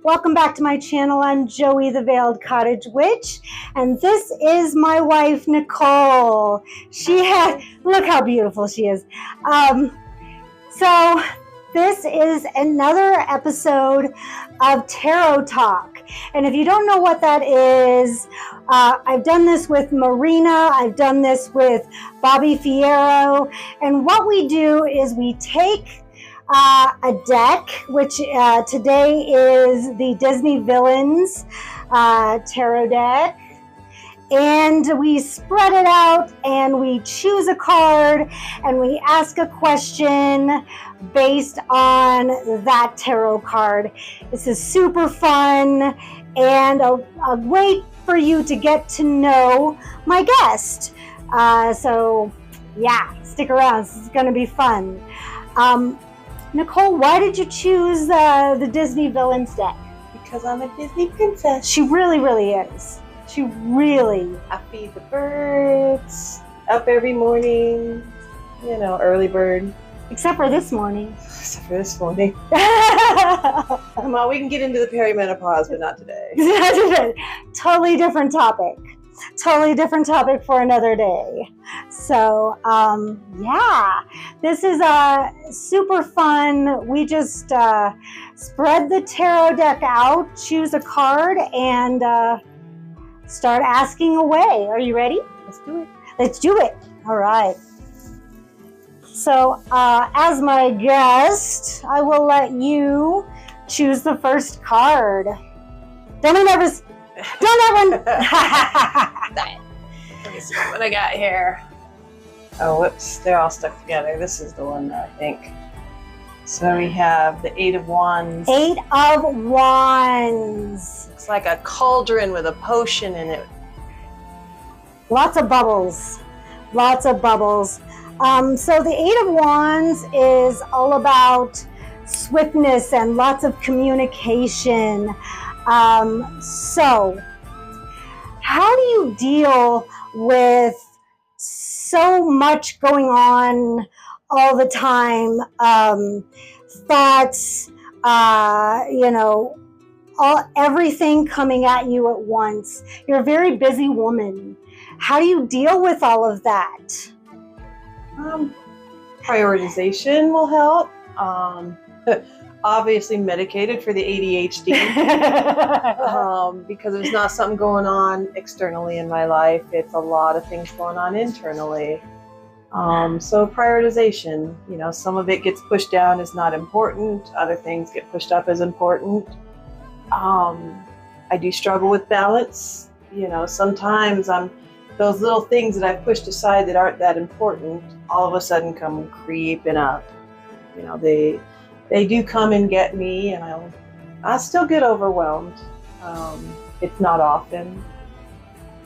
Welcome back to my channel. I'm Joey the Veiled Cottage Witch, and this is my wife, Nichole. Look how beautiful she is. So this is another episode of Tarot Talk. And if you don't know what that is, I've done this with Marina, I've done this with Bobby Fierro, and what we do is we take a deck, which today is the Disney Villains tarot deck, and we spread it out and we choose a card and we ask a question based on that tarot card. This is super fun and a way for you to get to know my guest. So yeah, stick around. This is going to be fun. Nichole, why did you choose the Disney Villains deck? Because I'm a Disney princess. She really, really is. She really. I feed the birds, up every morning, early bird. Except for this morning. Except for this morning. Come on, we can get into the perimenopause, but not today. Totally different topic. Totally different topic for another day. So, yeah, this is super fun. We just spread the tarot deck out, choose a card, and start asking away. Are you ready? Let's do it. Let's do it. All right. So, as my guest, I will let you choose the first card. Don't be nervous. Don't have one. Let me see what I got here. Oh, whoops. They're all stuck together. This is the one, I think. So we have the Eight of Wands. Eight of Wands. It's like a cauldron with a potion in it. Lots of bubbles. Lots of bubbles. So the Eight of Wands is all about swiftness and lots of communication. So how do you deal with so much going on all the time? Thoughts, everything coming at you at once. You're a very busy woman. How do you deal with all of that? Prioritization will help. Obviously medicated for the ADHD because there's not something going on externally in my life. It's a lot of things going on internally. So prioritization, some of it gets pushed down as not important. Other things get pushed up as important. I do struggle with balance. Sometimes those little things that I've pushed aside that aren't that important, all of a sudden come creeping up. They do come and get me, and I still get overwhelmed. It's not often,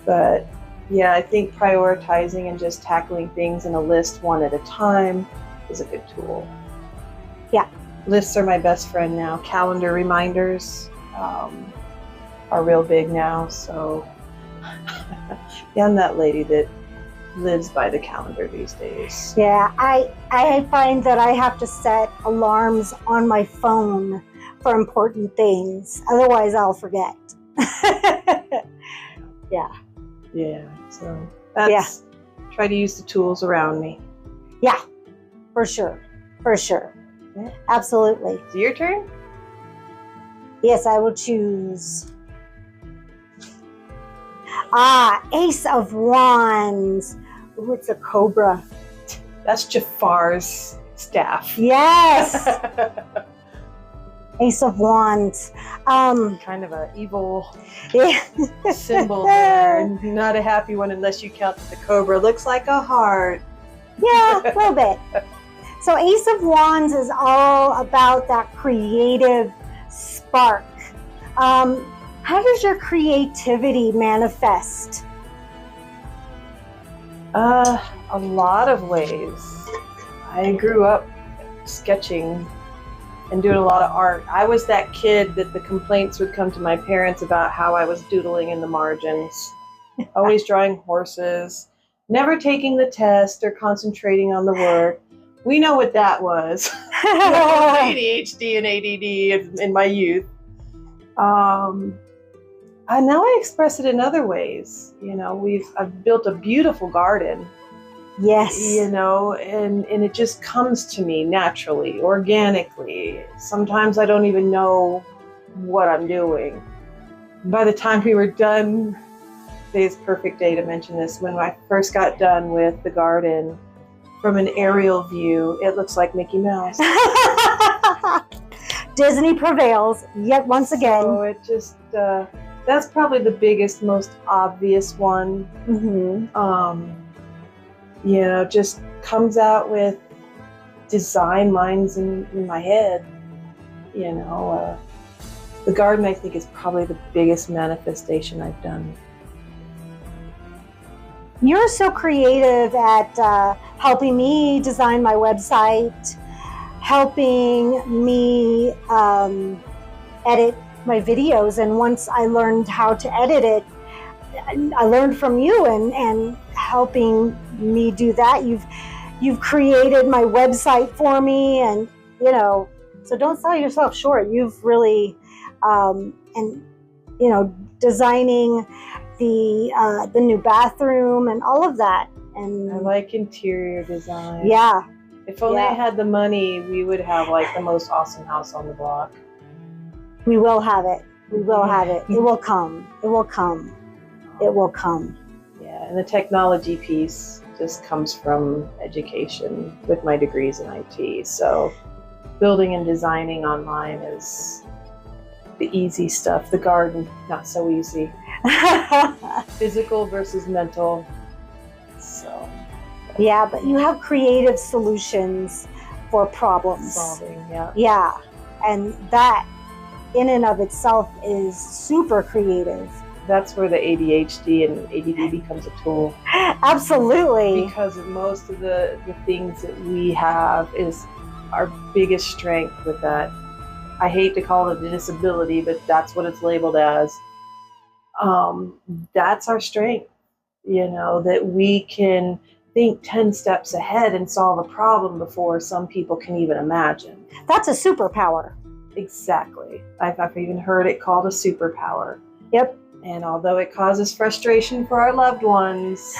but yeah, I think prioritizing and just tackling things in a list one at a time is a good tool. Yeah. Lists are my best friend now. Calendar reminders are real big now, so yeah, I'm that lady that lives by the calendar these days. Yeah, I find that I have to set alarms on my phone for important things. Otherwise, I'll forget. Yeah. So that's try to use the tools around me. Yeah, for sure. Yeah. Absolutely. Is it your turn? Yes, I will choose. Ace of Wands. Ooh, it's a cobra. That's Jafar's staff. Yes. Ace of Wands. Kind of an evil symbol there. Not a happy one unless you count that the cobra looks like a heart. Yeah, a little bit. So Ace of Wands is all about that creative spark. How does your creativity manifest? A lot of ways. I grew up sketching and doing a lot of art. I was that kid that the complaints would come to my parents about how I was doodling in the margins. Always drawing horses, never taking the test or concentrating on the work. We know what that was. ADHD and ADD in my youth. Now I express it in other ways. I've built a beautiful garden. Yes. And it just comes to me naturally, organically. Sometimes I don't even know what I'm doing. By the time we were done, today's a perfect day to mention this. When I first got done with the garden, from an aerial view, it looks like Mickey Mouse. Disney prevails yet once again. So it just, that's probably the biggest, most obvious one. Mm-hmm. Just comes out with design minds in my head. The garden, I think, is probably the biggest manifestation I've done. You're so creative at helping me design my website, helping me edit my videos. And once I learned how to edit it, I learned from you and helping me do that. You've created my website for me, and so don't sell yourself short. You've really designing the new bathroom and all of that. And I like interior design. Yeah. If only I had the money, we would have like the most awesome house on the block. We will have it. We will have it. It will come. It will come. It will come. Yeah, and the technology piece just comes from education with my degrees in IT. So building and designing online is the easy stuff. The garden, not so easy. Physical versus mental. So yeah, but you have creative solutions for problems. Solving, yeah. Yeah, and that in and of itself is super creative. That's where the ADHD and ADD becomes a tool. Absolutely. Because most of the things that we have is our biggest strength with that. I hate to call it a disability, but that's what it's labeled as. That's our strength, that we can think 10 steps ahead and solve a problem before some people can even imagine. That's a superpower. Exactly. I've even heard it called a superpower. Yep. And although it causes frustration for our loved ones,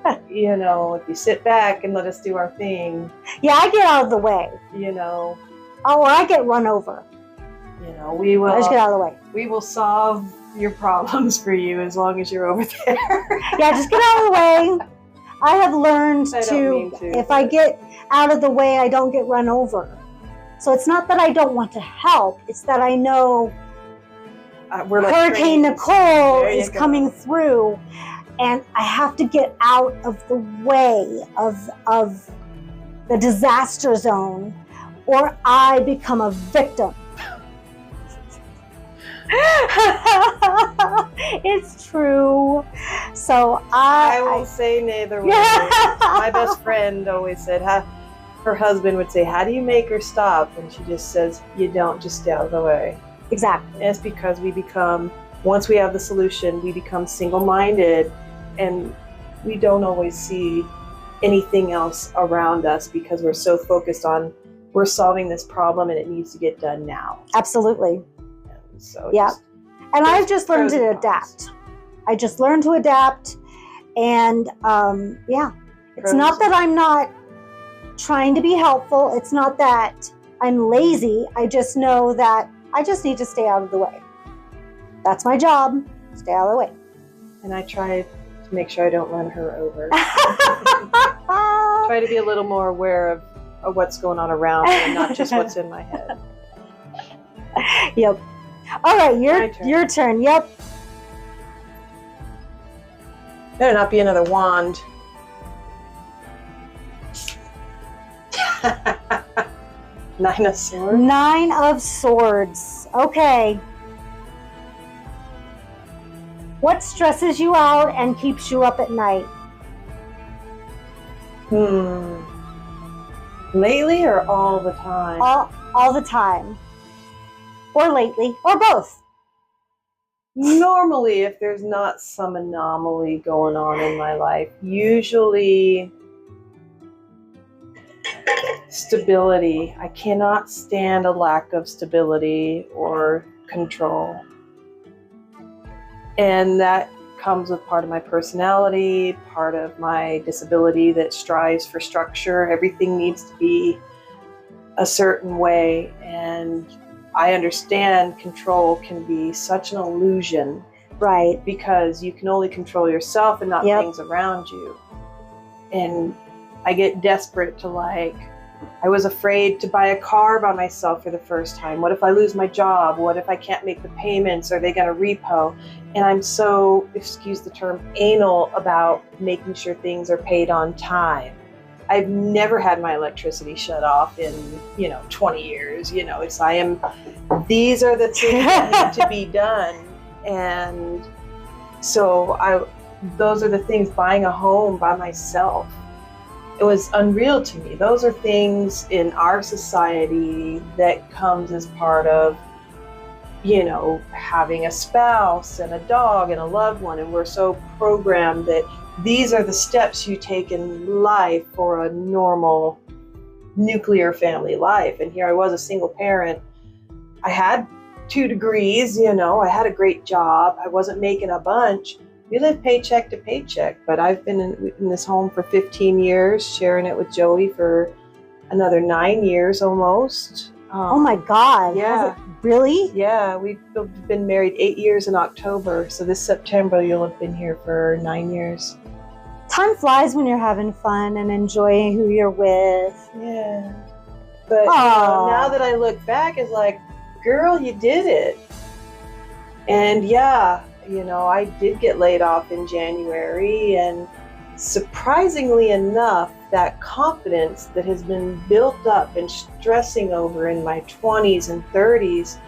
if you sit back and let us do our thing. Yeah, I get out of the way. Or I get run over. We will. I just get out of the way. We will solve your problems for you as long as you're over there. Yeah, just get out of the way. I have learned if I get out of the way, I don't get run over. So it's not that I don't want to help. It's that I know Hurricane Nichole is coming through, and I have to get out of the way of the disaster zone, or I become a victim. It's true. So I will say neither way. My best friend always said, her husband would say, how do you make her stop? And she just says, you don't, just stay out of the way. Exactly. And it's because once we have the solution, we become single-minded, and we don't always see anything else around us because we're so focused on, we're solving this problem and it needs to get done now. Absolutely. So yeah. And I've just learned to adapt. I just learned to adapt. And it's not that I'm not trying to be helpful. It's not that I'm lazy. I just know that I just need to stay out of the way. That's my job. Stay out of the way. And I try to make sure I don't run her over. Try to be a little more aware of what's going on around me and not just what's in my head. Yep. All right, your turn. Yep. Better not be another wand. Nine of Swords. Nine of Swords. Okay. What stresses you out and keeps you up at night? Lately or all the time? All the time. Or lately, or both. Normally, if there's not some anomaly going on in my life, usually stability. I cannot stand a lack of stability or control. And that comes with part of my personality, part of my disability that strives for structure. Everything needs to be a certain way. And I understand control can be such an illusion. Right. Because you can only control yourself and not things around you. And I get desperate to I was afraid to buy a car by myself for the first time. What if I lose my job? What if I can't make the payments? Are they going to repo? And I'm so, excuse the term, anal about making sure things are paid on time. I've never had my electricity shut off in, 20 years. These are the things that need to be done. And so those are the things, buying a home by myself. It was unreal to me. Those are things in our society that comes as part of, having a spouse and a dog and a loved one. And we're so programmed that these are the steps you take in life for a normal nuclear family life. And here I was, a single parent. I had 2 degrees, I had a great job. I wasn't making a bunch. We live paycheck to paycheck, but I've been in this home for 15 years, sharing it with Joey for another 9 years almost. Oh my God. Yeah. Really? Yeah, we've been married 8 years in October. So this September, you'll have been here for 9 years. Time flies when you're having fun and enjoying who you're with. Yeah. But now that I look back, it's like, girl, you did it. And yeah, I did get laid off in January, and surprisingly enough, that confidence that has been built up and stressing over in my 20s and 30s,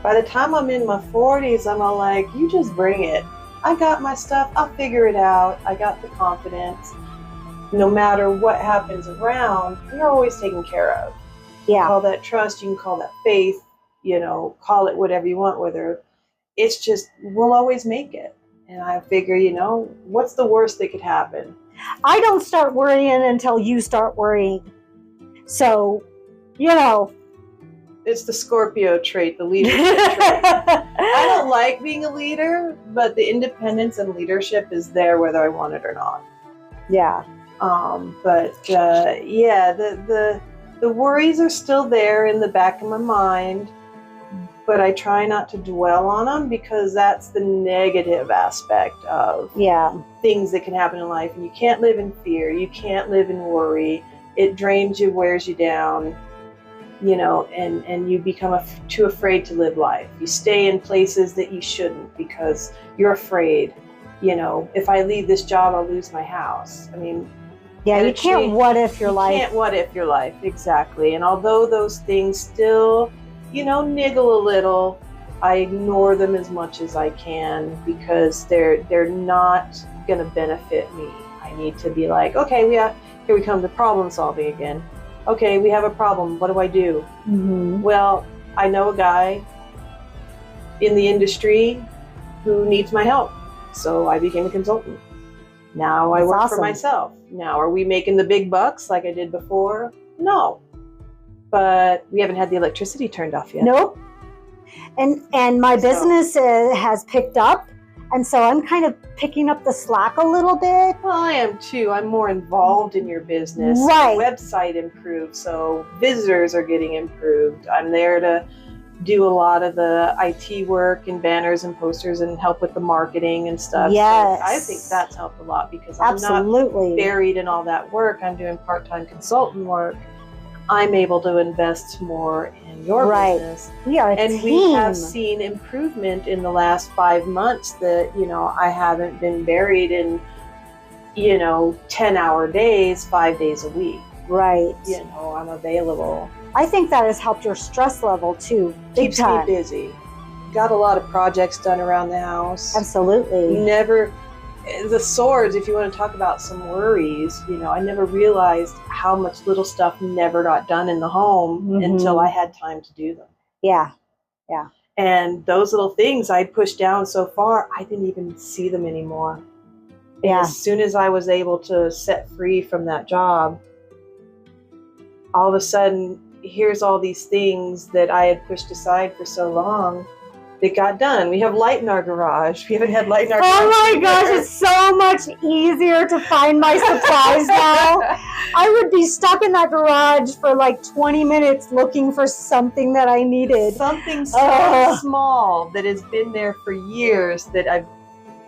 by the time I'm in my 40s, I'm all like, you just bring it. I got my stuff. I'll figure it out. I got the confidence. No matter what happens around, you're always taken care of. Yeah. You can call that trust. You can call that faith. Call it whatever you want, whether it's just, we'll always make it. And I figure, what's the worst that could happen? I don't start worrying until you start worrying. So, It's the Scorpio trait, the leadership trait. I don't like being a leader, but the independence and leadership is there whether I want it or not. Yeah. The worries are still there in the back of my mind, but I try not to dwell on them because that's the negative aspect of things that can happen in life. And you can't live in fear. You can't live in worry. It drains you, wears you down, and you become too afraid to live life. You stay in places that you shouldn't because you're afraid. If I leave this job, I'll lose my house. I mean, you can't what if your life. You can't what if your life, exactly. And although those things still, niggle a little, I ignore them as much as I can because they're not going to benefit me. I need to be like, okay, here we come to problem solving again. Okay, we have a problem. What do I do? Mm-hmm. Well, I know a guy in the industry who needs my help. So I became a consultant. Now I work for myself. Now, are we making the big bucks like I did before? No. But we haven't had the electricity turned off yet. Nope. And my business has picked up. And so I'm kind of picking up the slack a little bit. Well, I am too. I'm more involved in your business. Right. The website improved, so visitors are getting improved. I'm there to do a lot of the IT work and banners and posters and help with the marketing and stuff. Yes. So I think that's helped a lot because Absolutely. I'm not buried in all that work. I'm doing part-time consultant work. I'm able to invest more in your business. We are a and team. We have seen improvement in the last 5 months that, I haven't been buried in, 10-hour days, 5 days a week. Right. I'm available. I think that has helped your stress level too. Keeps me busy. Got a lot of projects done around the house. Absolutely. The swords, if you want to talk about some worries, I never realized how much little stuff never got done in the home until I had time to do them. Yeah. Yeah. And those little things I'd pushed down so far, I didn't even see them anymore. Yeah. And as soon as I was able to set free from that job, all of a sudden, here's all these things that I had pushed aside for so long it got done. We have light in our garage. We haven't had light in our garage. Oh my gosh, it's so much easier to find my supplies now. I would be stuck in that garage for like 20 minutes looking for something that I needed. Something so small that has been there for years that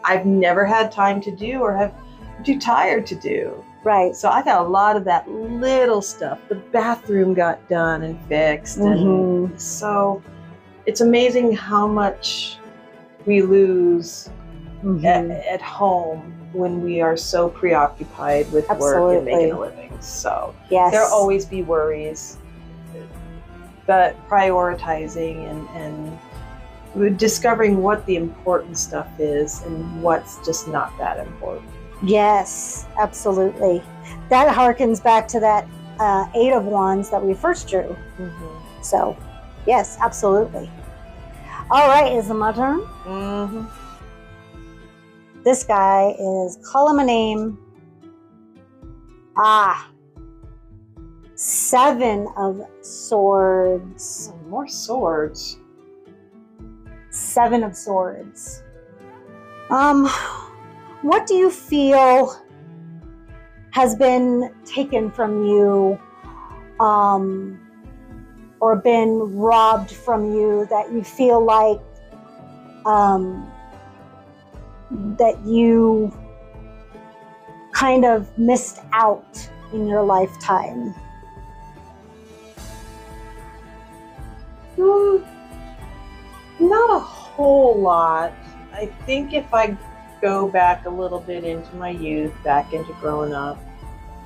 I've never had time to do or have too tired to do. Right. So I got a lot of that little stuff. The bathroom got done and fixed. And so it's amazing how much we lose at home when we are so preoccupied with work and making a living. So there'll always be worries, but prioritizing and discovering what the important stuff is and what's just not that important. Yes, absolutely. That harkens back to that 8 of Wands that we first drew. So, yes, absolutely. All right, is it my turn? This guy is, call him a name. 7 of Swords. Oh, more swords. 7 of Swords. What do you feel has been taken from you, or been robbed from you, that you feel like that you kind of missed out in your lifetime? Not a whole lot. I think if I go back a little bit into my youth, back into growing up,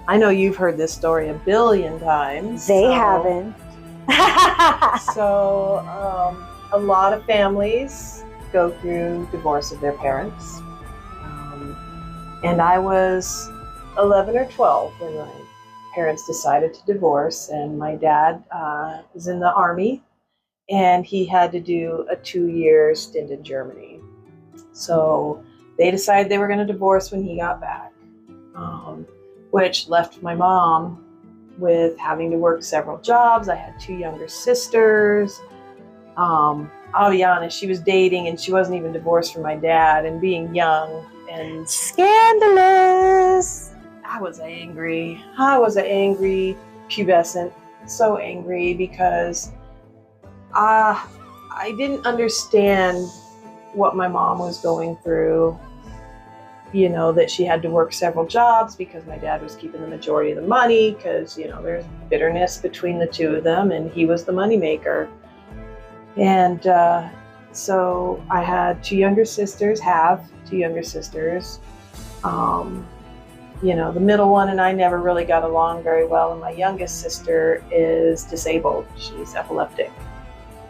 I know you've heard this story a billion times. They haven't. So a lot of families go through divorce of their parents. And I was 11 or 12 when my parents decided to divorce, and my dad was in the Army, and he had to do a 2-year stint in Germany. So they decided they were going to divorce when he got back, which left my mom with having to work several jobs. I had 2 younger sisters. I'll be honest, she was dating and she wasn't even divorced from my dad, and being young and scandalous. I was angry. I was an angry pubescent, so angry because I didn't understand what my mom was going through. You know, that she had to work several jobs because my dad was keeping the majority of the money, because, you know, there's bitterness between the 2 of them, and he was the moneymaker. And so I had 2 younger sisters, You know, the middle one and I never really got along very well, and my youngest sister is disabled. She's epileptic,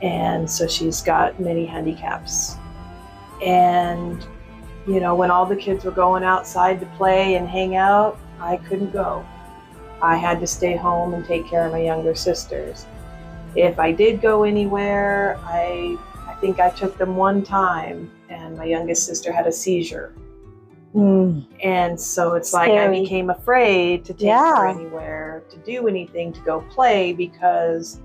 and so she's got many handicaps. And you know, when all the kids were going outside to play and hang out, I couldn't go. I had to stay home and take care of my younger sisters. If I did go anywhere, I think I took them one time, and my youngest sister had a seizure. And so it's Scary. like I became afraid to take her anywhere, to do anything, to go play, because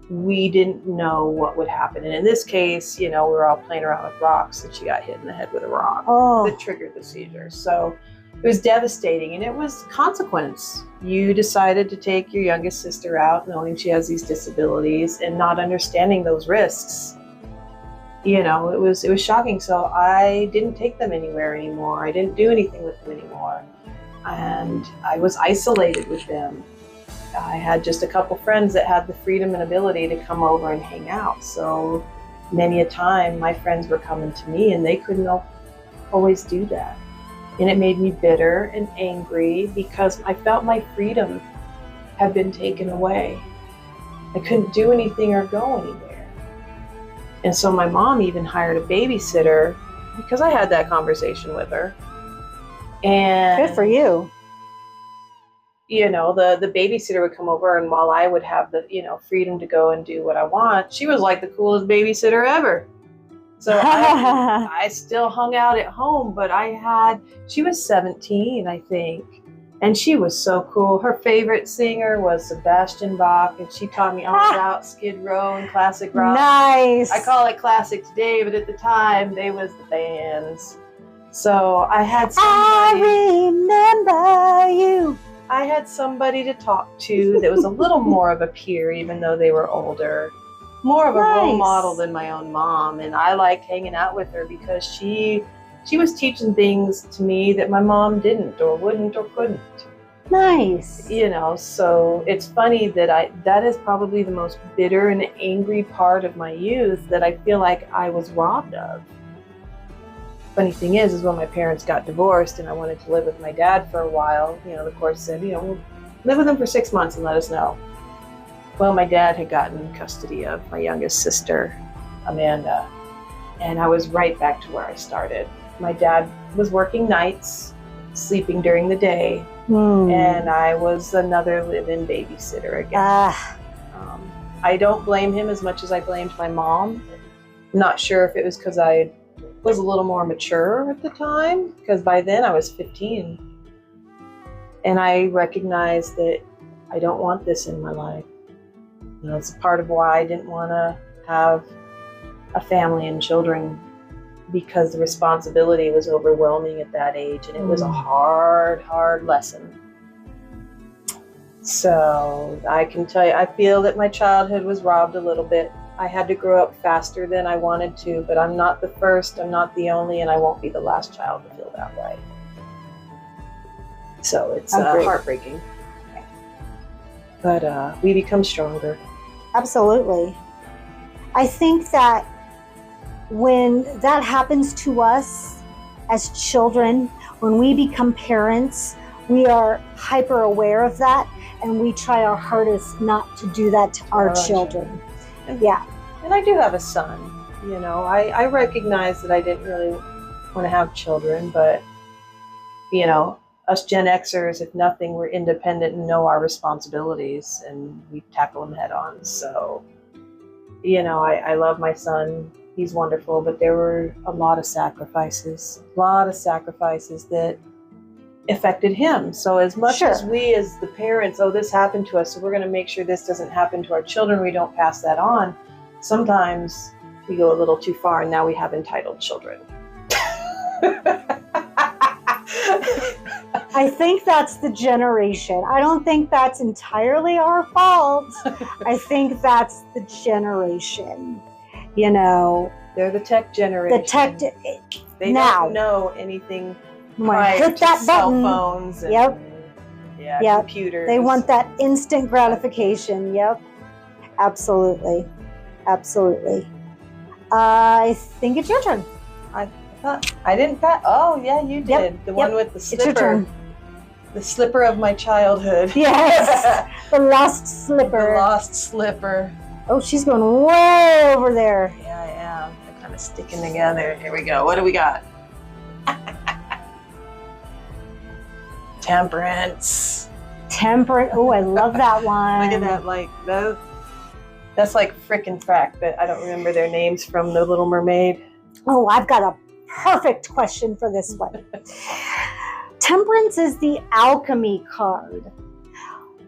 we didn't know what would happen. And in this case, you know, we were all playing around with rocks, and she got hit in the head with a rock that triggered the seizure. So it was devastating, and it was consequence. You decided to take your youngest sister out knowing she has these disabilities and not understanding those risks. You know, it was shocking. So I didn't take them anywhere anymore. I didn't do anything with them anymore. And I was isolated with them. I had just a couple friends that had the freedom and ability to come over and hang out. So many a time my friends were coming to me, and they couldn't always do that. And it made me bitter and angry because I felt my freedom had been taken away. I couldn't do anything or go anywhere. And so my mom even hired a babysitter because I had that conversation with her. And good for you. You know, the babysitter would come over, and while I would have the, you know, freedom to go and do what I want, she was like the coolest babysitter ever. So I still hung out at home, but she was 17, I think. And she was so cool. Her favorite singer was Sebastian Bach, and she taught me all about Skid Row and classic rock. Nice. I call it classic today, but at the time, they was the bands. So I had somebody. I remember you. I had somebody to talk to that was a little more of a peer, even though they were older. More of a role model than my own mom, and I liked hanging out with her because she was teaching things to me that my mom didn't or wouldn't or couldn't. Nice. You know, so it's funny that that is probably the most bitter and angry part of my youth that I feel like I was robbed of. Funny thing is when my parents got divorced and I wanted to live with my dad for a while, you know, the court said, you know, we'll live with him for 6 months and let us know. Well, my dad had gotten custody of my youngest sister, Amanda, and I was right back to where I started. My dad was working nights, sleeping during the day, and I was another live-in babysitter again. I don't blame him as much as I blamed my mom. Not sure if it was because I was a little more mature at the time, because by then I was 15. And I recognized that I don't want this in my life. And that's part of why I didn't want to have a family and children, because the responsibility was overwhelming at that age, and it was a hard lesson. So I can tell you, I feel that my childhood was robbed a little bit. I had to grow up faster than I wanted to, but I'm not the first, I'm not the only, and I won't be the last child to feel that way. So it's heartbreaking. But we become stronger. Absolutely. I think that when that happens to us as children, when we become parents, we are hyper aware of that, and we try our hardest not to do that to our children. Yeah. And I do have a son. You know, I recognize that I didn't really want to have children, but, you know, us Gen Xers, if nothing, we're independent and know our responsibilities, and we tackle them head on. So, you know, I love my son. He's wonderful, but there were a lot of sacrifices that affected him. So as much as we as the parents, oh, this happened to us, so we're going to make sure this doesn't happen to our children, we don't pass that on. Sometimes we go a little too far, and now we have entitled children. I think that's the generation. I don't think that's entirely our fault. I think that's the generation. You know, they're the tech generation. They don't know anything prior hit to that cell button. phones and computers. They want that instant gratification. Yep. Absolutely. I think it's your turn. I didn't pat. Oh yeah, you did. Yep. The one with the slipper. It's your turn. The slipper of my childhood. Yes. The lost slipper. The lost slipper. Oh, she's going way over there. Yeah, I am. They're kind of sticking together. Here we go. What do we got? Temperance. Oh, I love that one. Look at that. That's like frickin' frack, but I don't remember their names from The Little Mermaid. Oh, I've got a perfect question for this one. Temperance is the alchemy card.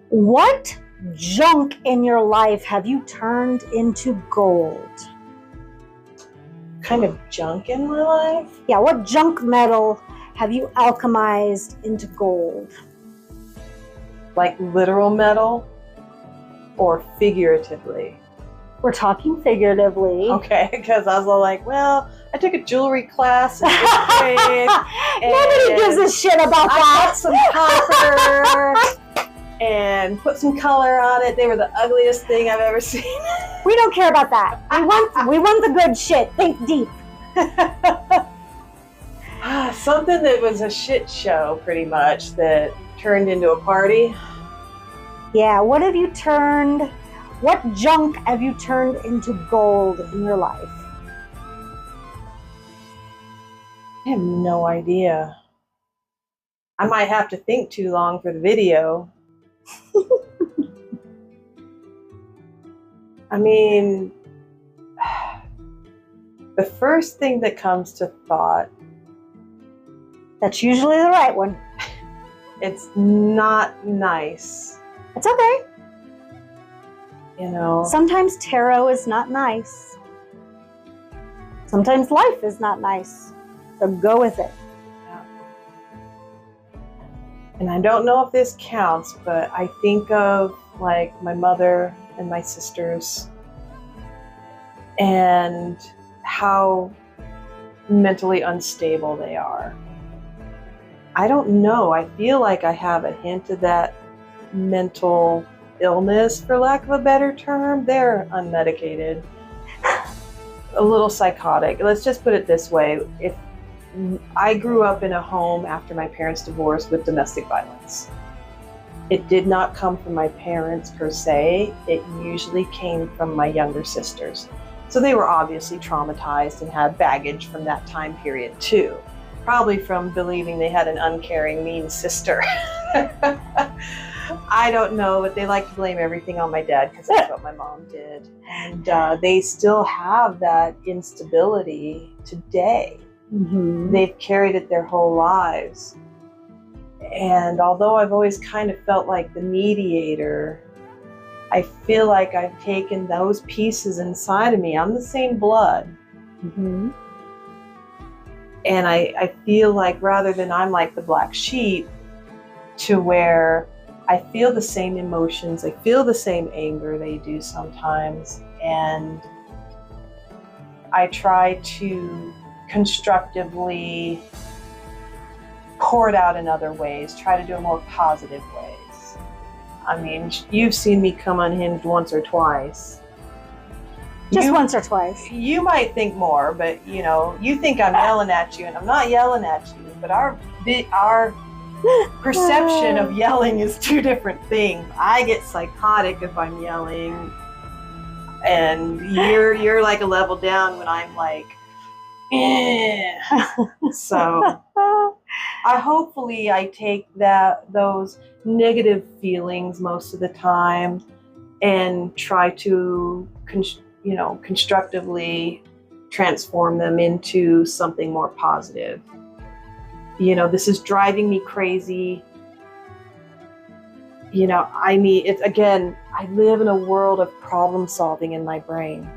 What junk in your life have you turned into gold? Kind of junk in my life? Yeah, what junk metal have you alchemized into gold? Like literal metal or figuratively? We're talking figuratively. Okay, because I was all like, well, I took a jewelry class in 5th grade. Nobody gives a shit about that. I got some copper and put some color on it. They were the ugliest thing I've ever seen. We don't care about that. We want the good shit. Think deep. Something that was a shit show, pretty much, that turned into a party. Yeah, what junk have you turned into gold in your life? I have no idea. I might have to think too long for the video. I mean, the first thing that comes to thought. That's usually the right one. It's not nice. It's okay. You know, Sometimes tarot is not nice. Sometimes life is not nice. So go with it. and I don't know if this counts, but I think of like my mother and my sisters and how mentally unstable they are. I don't know. I feel like I have a hint of that mental illness, for lack of a better term. They're unmedicated, a little psychotic. Let's just put it this way. If I grew up in a home after my parents divorced with domestic violence, it did not come from my parents per se. It usually came from my younger sisters. So they were obviously traumatized and had baggage from that time period too. Probably from believing they had an uncaring, mean sister. I don't know, but they like to blame everything on my dad because that's what my mom did. And they still have that instability today. Mm-hmm. They've carried it their whole lives. And although I've always kind of felt like the mediator, I feel like I've taken those pieces inside of me. I'm the same blood. Mm-hmm. And I feel like rather than I'm like the black sheep, to where I feel the same emotions, I feel the same anger they do sometimes. And I try to constructively pour it out in other ways, try to do it more positive ways. I mean, you've seen me come unhinged once or twice. Just once or twice. You might think more, but you know, you think I'm yelling at you, and I'm not yelling at you. But our perception of yelling is two different things. I get psychotic if I'm yelling, and you're like a level down when I'm like, eh. So hopefully I take those negative feelings most of the time and try to constructively transform them into something more positive. You know, this is driving me crazy. You know, I live in a world of problem solving in my brain.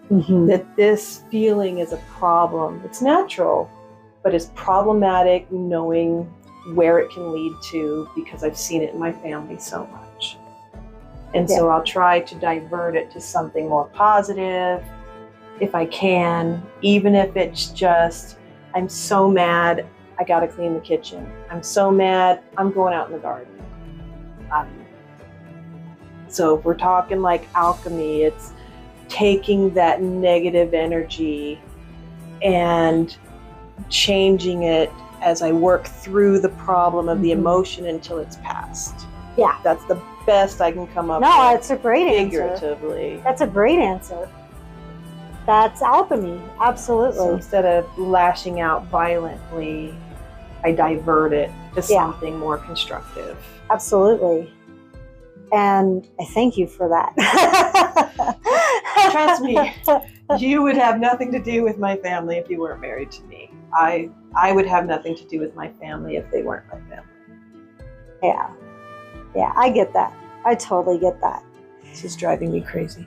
Mm-hmm. That this feeling is a problem. It's natural, but it's problematic knowing where it can lead to, because I've seen it in my family so much. And so I'll try to divert it to something more positive if I can, even if it's just, I'm so mad, I gotta clean the kitchen. I'm so mad, I'm going out in the garden. So if we're talking like alchemy, it's taking that negative energy and changing it as I work through the problem of the emotion until it's passed. Yeah. That's the best I can come up with. No, it's a great figuratively. answer. That's a great answer. That's alchemy, absolutely. So instead of lashing out violently, I divert it to something more constructive. Absolutely. And I thank you for that. Trust me, you would have nothing to do with my family if you weren't married to me. I would have nothing to do with my family if they weren't my family. Yeah. Yeah, I get that. I totally get that. This is driving me crazy.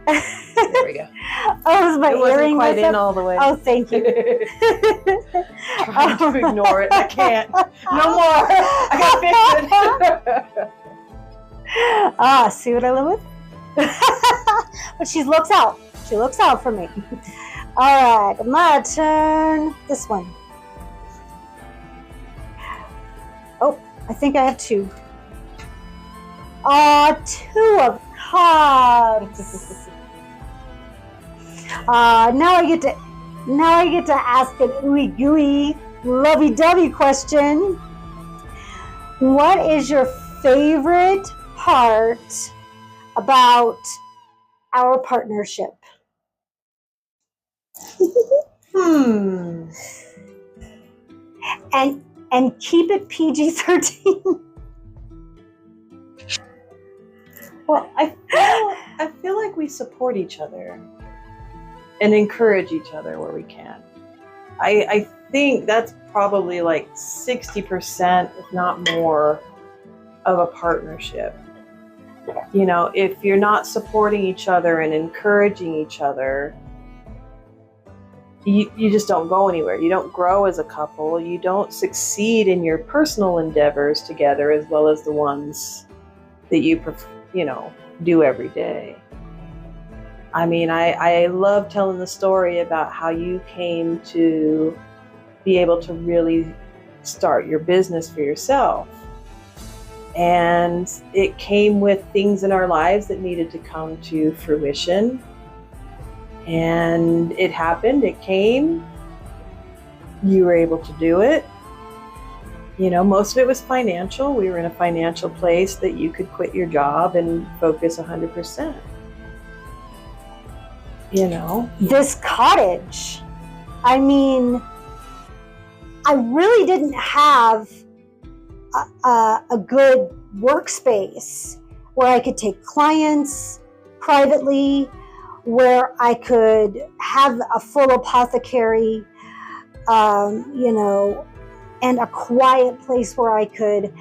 There we go. Oh, is my earring quite in all the way. Oh, thank you. Trying to ignore it. I can't. No more. I gotta fix it. See what I live with? But she looks out. She looks out for me. All right, my turn. This one. Oh, I think I have two. Two of cups. Now I get to ask an ooey gooey, lovey dovey question. What is your favorite part about our partnership? And keep it PG-13. Well, I feel like we support each other and encourage each other where we can. I think that's probably like 60%, if not more, of a partnership. You know, if you're not supporting each other and encouraging each other, you just don't go anywhere. You don't grow as a couple. You don't succeed in your personal endeavors together as well as the ones that you do every day. I mean, I love telling the story about how you came to be able to really start your business for yourself. And it came with things in our lives that needed to come to fruition. And it happened, it came, you were able to do it. You know, most of it was financial. We were in a financial place that you could quit your job and focus 100%. You know, this cottage, I mean, I really didn't have a good workspace where I could take clients privately, where I could have a full apothecary, and a quiet place where I could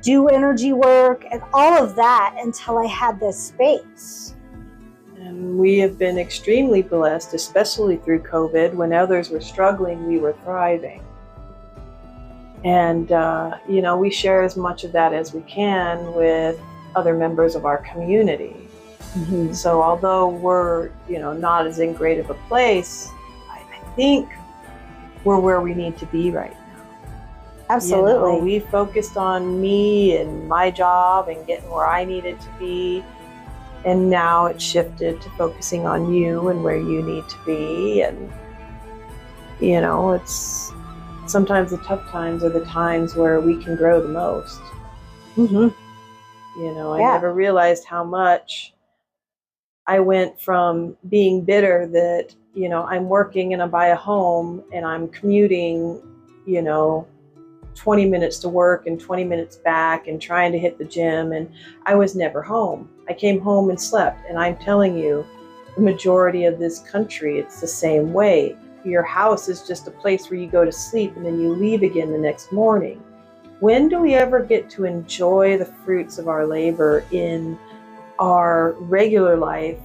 do energy work and all of that until I had this space. And we have been extremely blessed, especially through COVID. When others were struggling, we were thriving. And, we share as much of that as we can with other members of our community. Mm-hmm. So although we're, not as in great of a place, I think we're where we need to be right now. Absolutely. We focused on me and my job and getting where I needed to be. And now it's shifted to focusing on you and where you need to be. And, it's sometimes the tough times are the times where we can grow the most. Mm-hmm. I never realized how much I went from being bitter that, I'm working and I buy a home and I'm commuting, 20 minutes to work and 20 minutes back and trying to hit the gym. And I was never home. I came home and slept. And I'm telling you, the majority of this country, it's the same way. Your house is just a place where you go to sleep and then you leave again the next morning. When do we ever get to enjoy the fruits of our labor in our regular life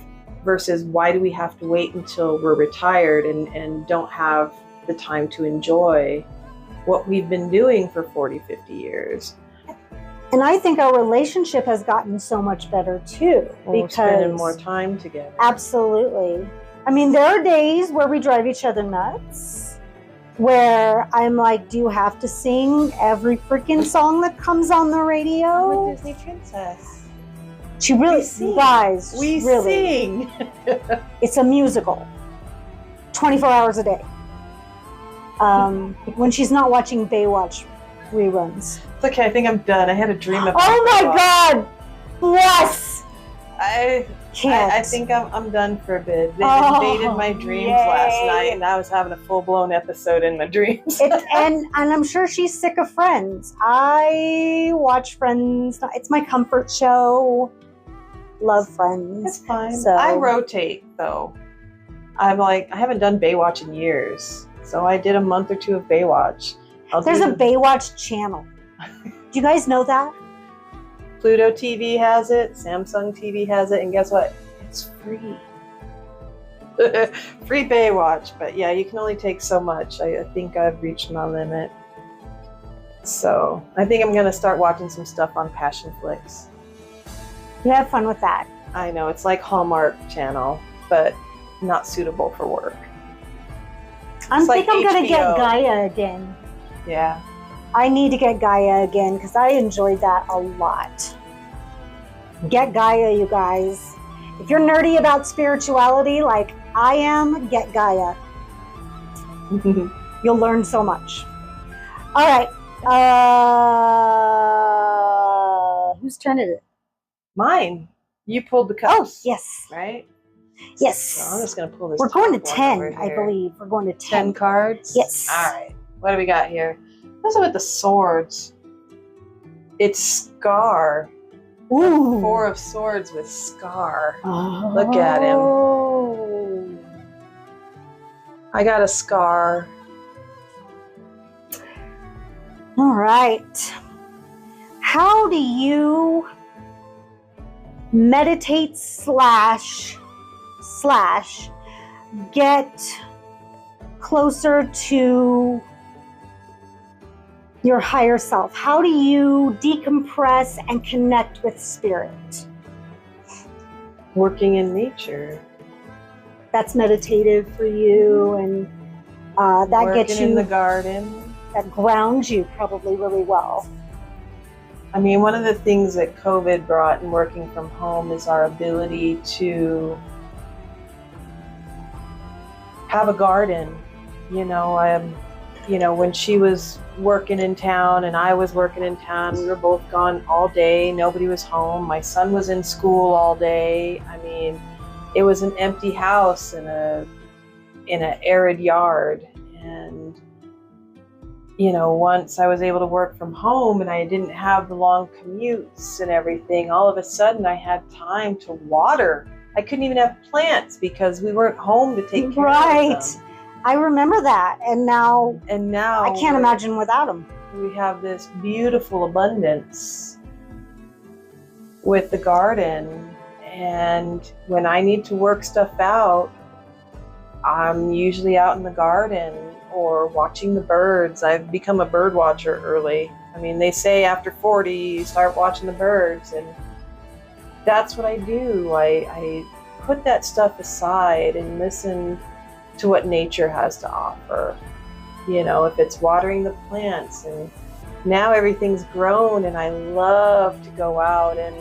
versus why do we have to wait until we're retired and don't have the time to enjoy what we've been doing for 40, 50 years? And I think our relationship has gotten so much better too. We're spending more time together. Absolutely. I mean, there are days where we drive each other nuts, where I'm like, do you have to sing every freaking song that comes on the radio? I'm a Disney princess. She really, you guys, we really sing. It's a musical, 24 hours a day. When she's not watching Baywatch reruns. It's okay, I think I'm done. I had a dream about Oh my God! Yes! I think I'm done for a bit. They invaded my dreams last night, and I was having a full-blown episode in my dreams. and I'm sure she's sick of Friends. I watch Friends. It's my comfort show. Love Friends. It's fine. So. I rotate, though. I haven't done Baywatch in years, so I did a month or two of Baywatch. There's a Baywatch channel. Do you guys know that? Pluto TV has it, Samsung TV has it, and guess what? It's free. Free Baywatch, but yeah, you can only take so much. I think I've reached my limit. So I think I'm going to start watching some stuff on Passion Flix. You have fun with that. I know, it's like Hallmark Channel, but not suitable for work. I think I'm going to get Gaia again. Yeah. I need to get Gaia again because I enjoyed that a lot. Get Gaia, you guys. If you're nerdy about spirituality like I am, get Gaia. You'll learn so much. All right. Whose turn is it? Mine. You pulled the cups. Oh, yes. Right? Yes. So I'm just going to pull this. We're going to 10, I believe. We're going to 10. 10 cards? Yes. All right. What do we got here? What's it with the swords? It's Scar. Ooh. 4 of Swords with Scar. Oh. Look at him. I got a scar All right. How do you meditate slash get closer to your higher self? How do you decompress and connect with spirit? Working in nature. That's meditative for you, and that Working gets you in the garden. That grounds you probably really well. I mean, one of the things that COVID brought in working from home is our ability to have a garden. When she was working in town and I was working in town, we were both gone all day. Nobody was home. My son was in school all day. I mean, it was an empty house in an arid yard. And once I was able to work from home and I didn't have the long commutes and everything, all of a sudden I had time to water. I couldn't even have plants because we weren't home to take care of them. I remember that. And now I can't imagine without them. We have this beautiful abundance with the garden. And when I need to work stuff out, I'm usually out in the garden or watching the birds. I've become a bird watcher early. I mean, they say after 40, you start watching the birds, and that's what I do. I put that stuff aside and listen to what nature has to offer. If it's watering the plants, and now everything's grown, and I love to go out and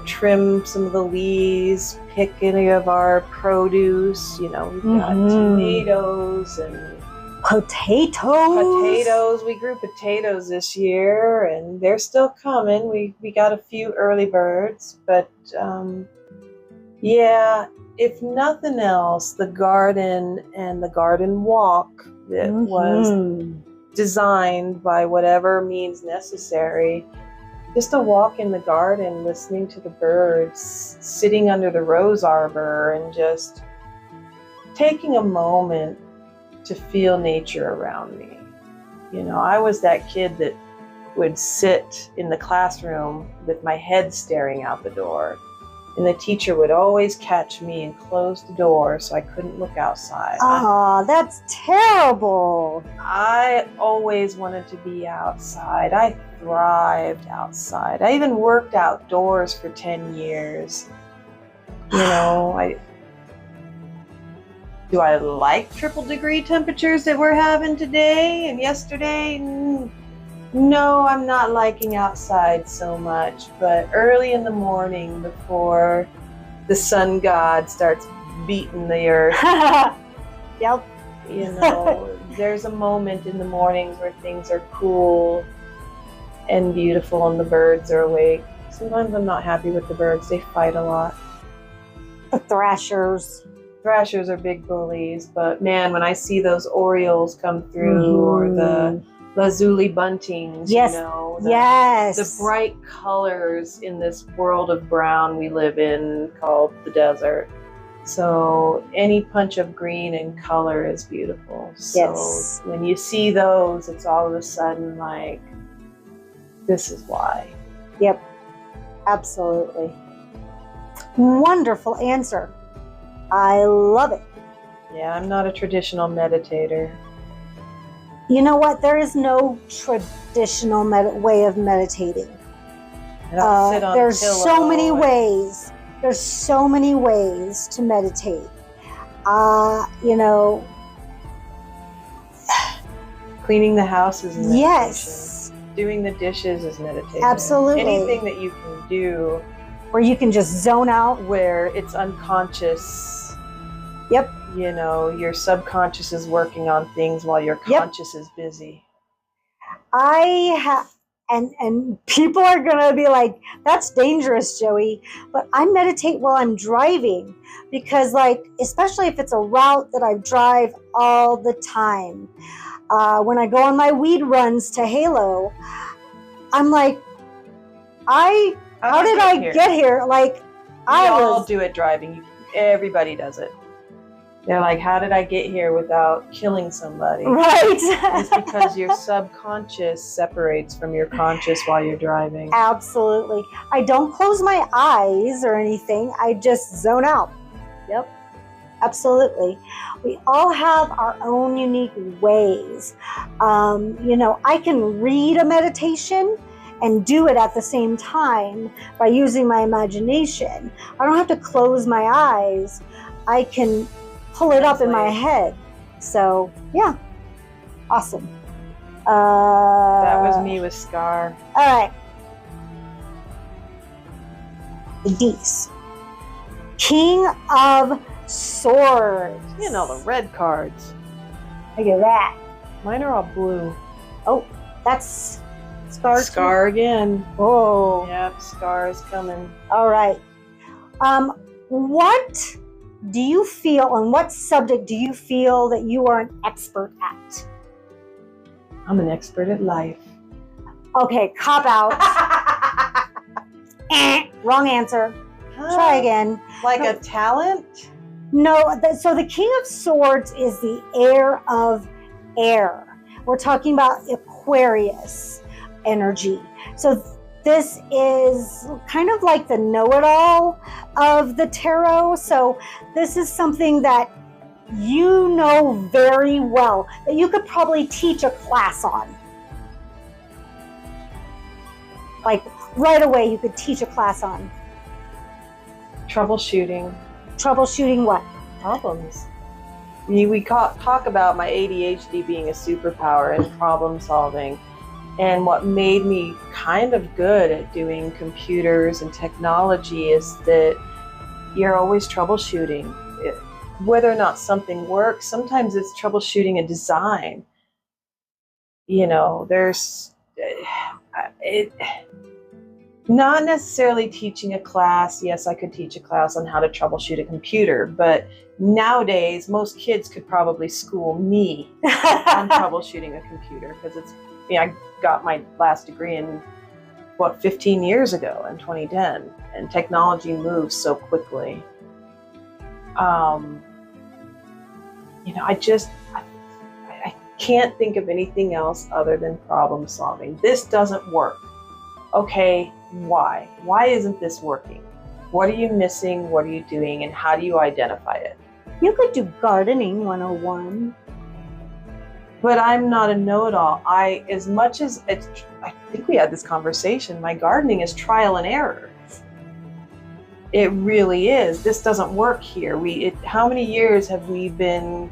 trim some of the leaves, pick any of our produce. We've got tomatoes and potatoes. We grew potatoes this year, and they're still coming. We got a few early birds, but if nothing else, the garden and the garden walk that was designed by whatever means necessary. Just a walk in the garden, listening to the birds, sitting under the rose arbor, and just taking a moment to feel nature around me. I was that kid that would sit in the classroom with my head staring out the door, and the teacher would always catch me and close the door so I couldn't look outside. Oh, that's terrible. I always wanted to be outside. I thrived outside. I even worked outdoors for 10 years. Do I like triple degree temperatures that we're having today and yesterday? No, I'm not liking outside so much, but early in the morning before the sun god starts beating the earth. Yep. There's a moment in the mornings where things are cool and beautiful and the birds are awake. Sometimes I'm not happy with the birds. They fight a lot. The thrashers. Thrashers are big bullies, but man, when I see those orioles come through or the lazuli buntings, yes. The bright colors in this world of brown we live in called the desert. So any punch of green and color is beautiful. So when you see those, it's all of a sudden like, this is why. Yep, absolutely. Wonderful answer. I love it. Yeah, I'm not a traditional meditator. You know what? There is no traditional way of meditating. I don't sit on there's a pillow so many ways. There's so many ways to meditate. Cleaning the house is meditation. Yes. Doing the dishes is meditation. Absolutely. Anything that you can do where you can just zone out, where it's unconscious. Yep. Your subconscious is working on things while your conscious is busy. And people are going to be like, that's dangerous, Joey. But I meditate while I'm driving because, especially if it's a route that I drive all the time. When I go on my weed runs to Halo, I'm like, how did I get here? We all do it driving. Everybody does it. They're like, how did I get here without killing somebody? Right. It's because your subconscious separates from your conscious while you're driving. Absolutely. I don't close my eyes or anything. I just zone out. Yep. Absolutely. We all have our own unique ways. I can read a meditation and do it at the same time by using my imagination. I don't have to close my eyes. I can pull it up in my head. So, yeah. Awesome. That was me with Scar. All right. The D's. King of Swords. The red cards. Look at that. Mine are all blue. Oh, that's Scar. Scar again. Oh. Yep, Scar is coming. All right. What do you feel, on what subject do you feel that you are an expert at? I'm an expert at life. Okay, cop out. Wrong answer. Try again. Like a talent? No, so the King of Swords is the heir of air. We're talking about Aquarius energy. So this is kind of like the know-it-all of the tarot. So this is something that you know very well, that you could probably teach a class on. Like right away, you could teach a class on. Troubleshooting. Troubleshooting what? Problems. We talk about my ADHD being a superpower and problem solving. And what made me kind of good at doing computers and technology is that you're always troubleshooting. Whether or not something works, sometimes it's troubleshooting a design. There's not necessarily teaching a class. Yes, I could teach a class on how to troubleshoot a computer, but nowadays most kids could probably school me on troubleshooting a computer, because I got my last degree in 15 years ago in 2010, and technology moves so quickly. I can't think of anything else other than problem solving. This doesn't work. Okay, why? Why isn't this working? What are you missing? What are you doing? And how do you identify it? You could do gardening 101. But I'm not a know-it-all. I think we had this conversation, my gardening is trial and error. It really is. This doesn't work here. How many years have we been,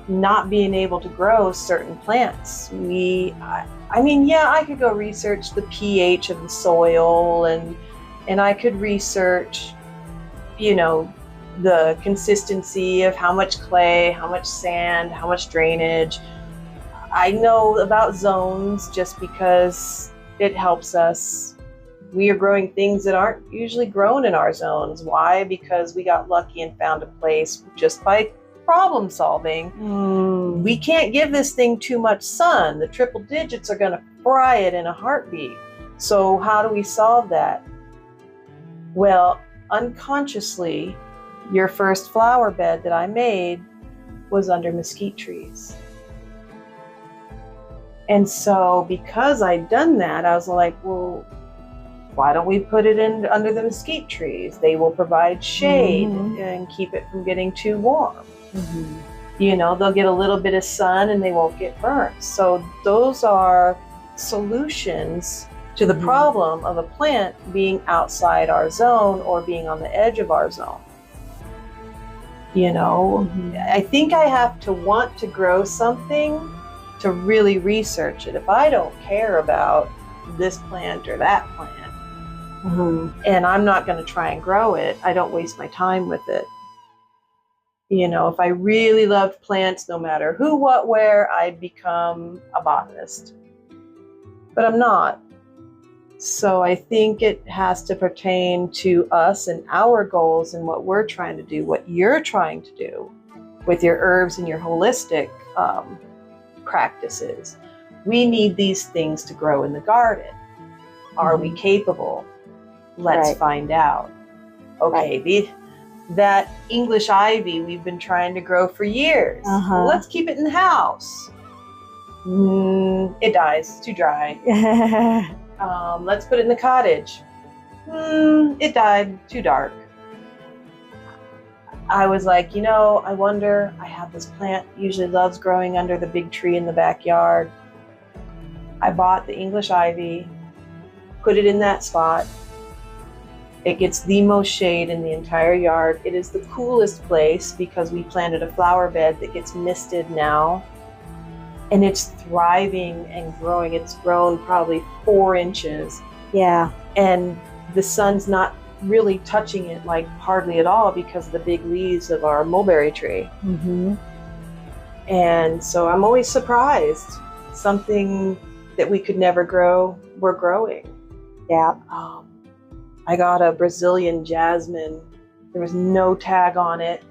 not being able to grow certain plants? I could go research the pH of the soil, and I could research, the consistency of how much clay, how much sand, how much drainage. I know about zones just because it helps us. We are growing things that aren't usually grown in our zones. Why? Because we got lucky and found a place just by problem solving. We can't give this thing too much sun. The triple digits are going to fry it in a heartbeat. So how do we solve that? Well, unconsciously, your first flower bed that I made was under mesquite trees. And so because I'd done that, I was like, well, why don't we put it under the mesquite trees? They will provide shade and keep it from getting too warm. They'll get a little bit of sun and they won't get burnt. So those are solutions to the problem of a plant being outside our zone or being on the edge of our zone. I think I have to want to grow something to really research it. If I don't care about this plant or that plant, and I'm not going to try and grow it, I don't waste my time with it. If I really loved plants, no matter who, what, where, I'd become a botanist. But I'm not. So I think it has to pertain to us and our goals and what we're trying to do, what you're trying to do with your herbs and your holistic practices. We need these things to grow in the garden. Are we capable? Let's find out. Okay, that English ivy we've been trying to grow for years. Uh-huh. Let's keep it in the house. It dies. It's too dry. Let's put it in the cottage. It died. Too dark. I was like, I wonder, I have this plant, usually loves growing under the big tree in the backyard. I bought the English ivy, put it in that spot. It gets the most shade in the entire yard. It is the coolest place because we planted a flower bed that gets misted now. And it's thriving and growing. It's grown probably 4 inches. Yeah. And the sun's not really touching it like hardly at all because of the big leaves of our mulberry tree. Mm-hmm. And so I'm always surprised. Something that we could never grow, we're growing. Yeah. I got a Brazilian jasmine. There was no tag on it.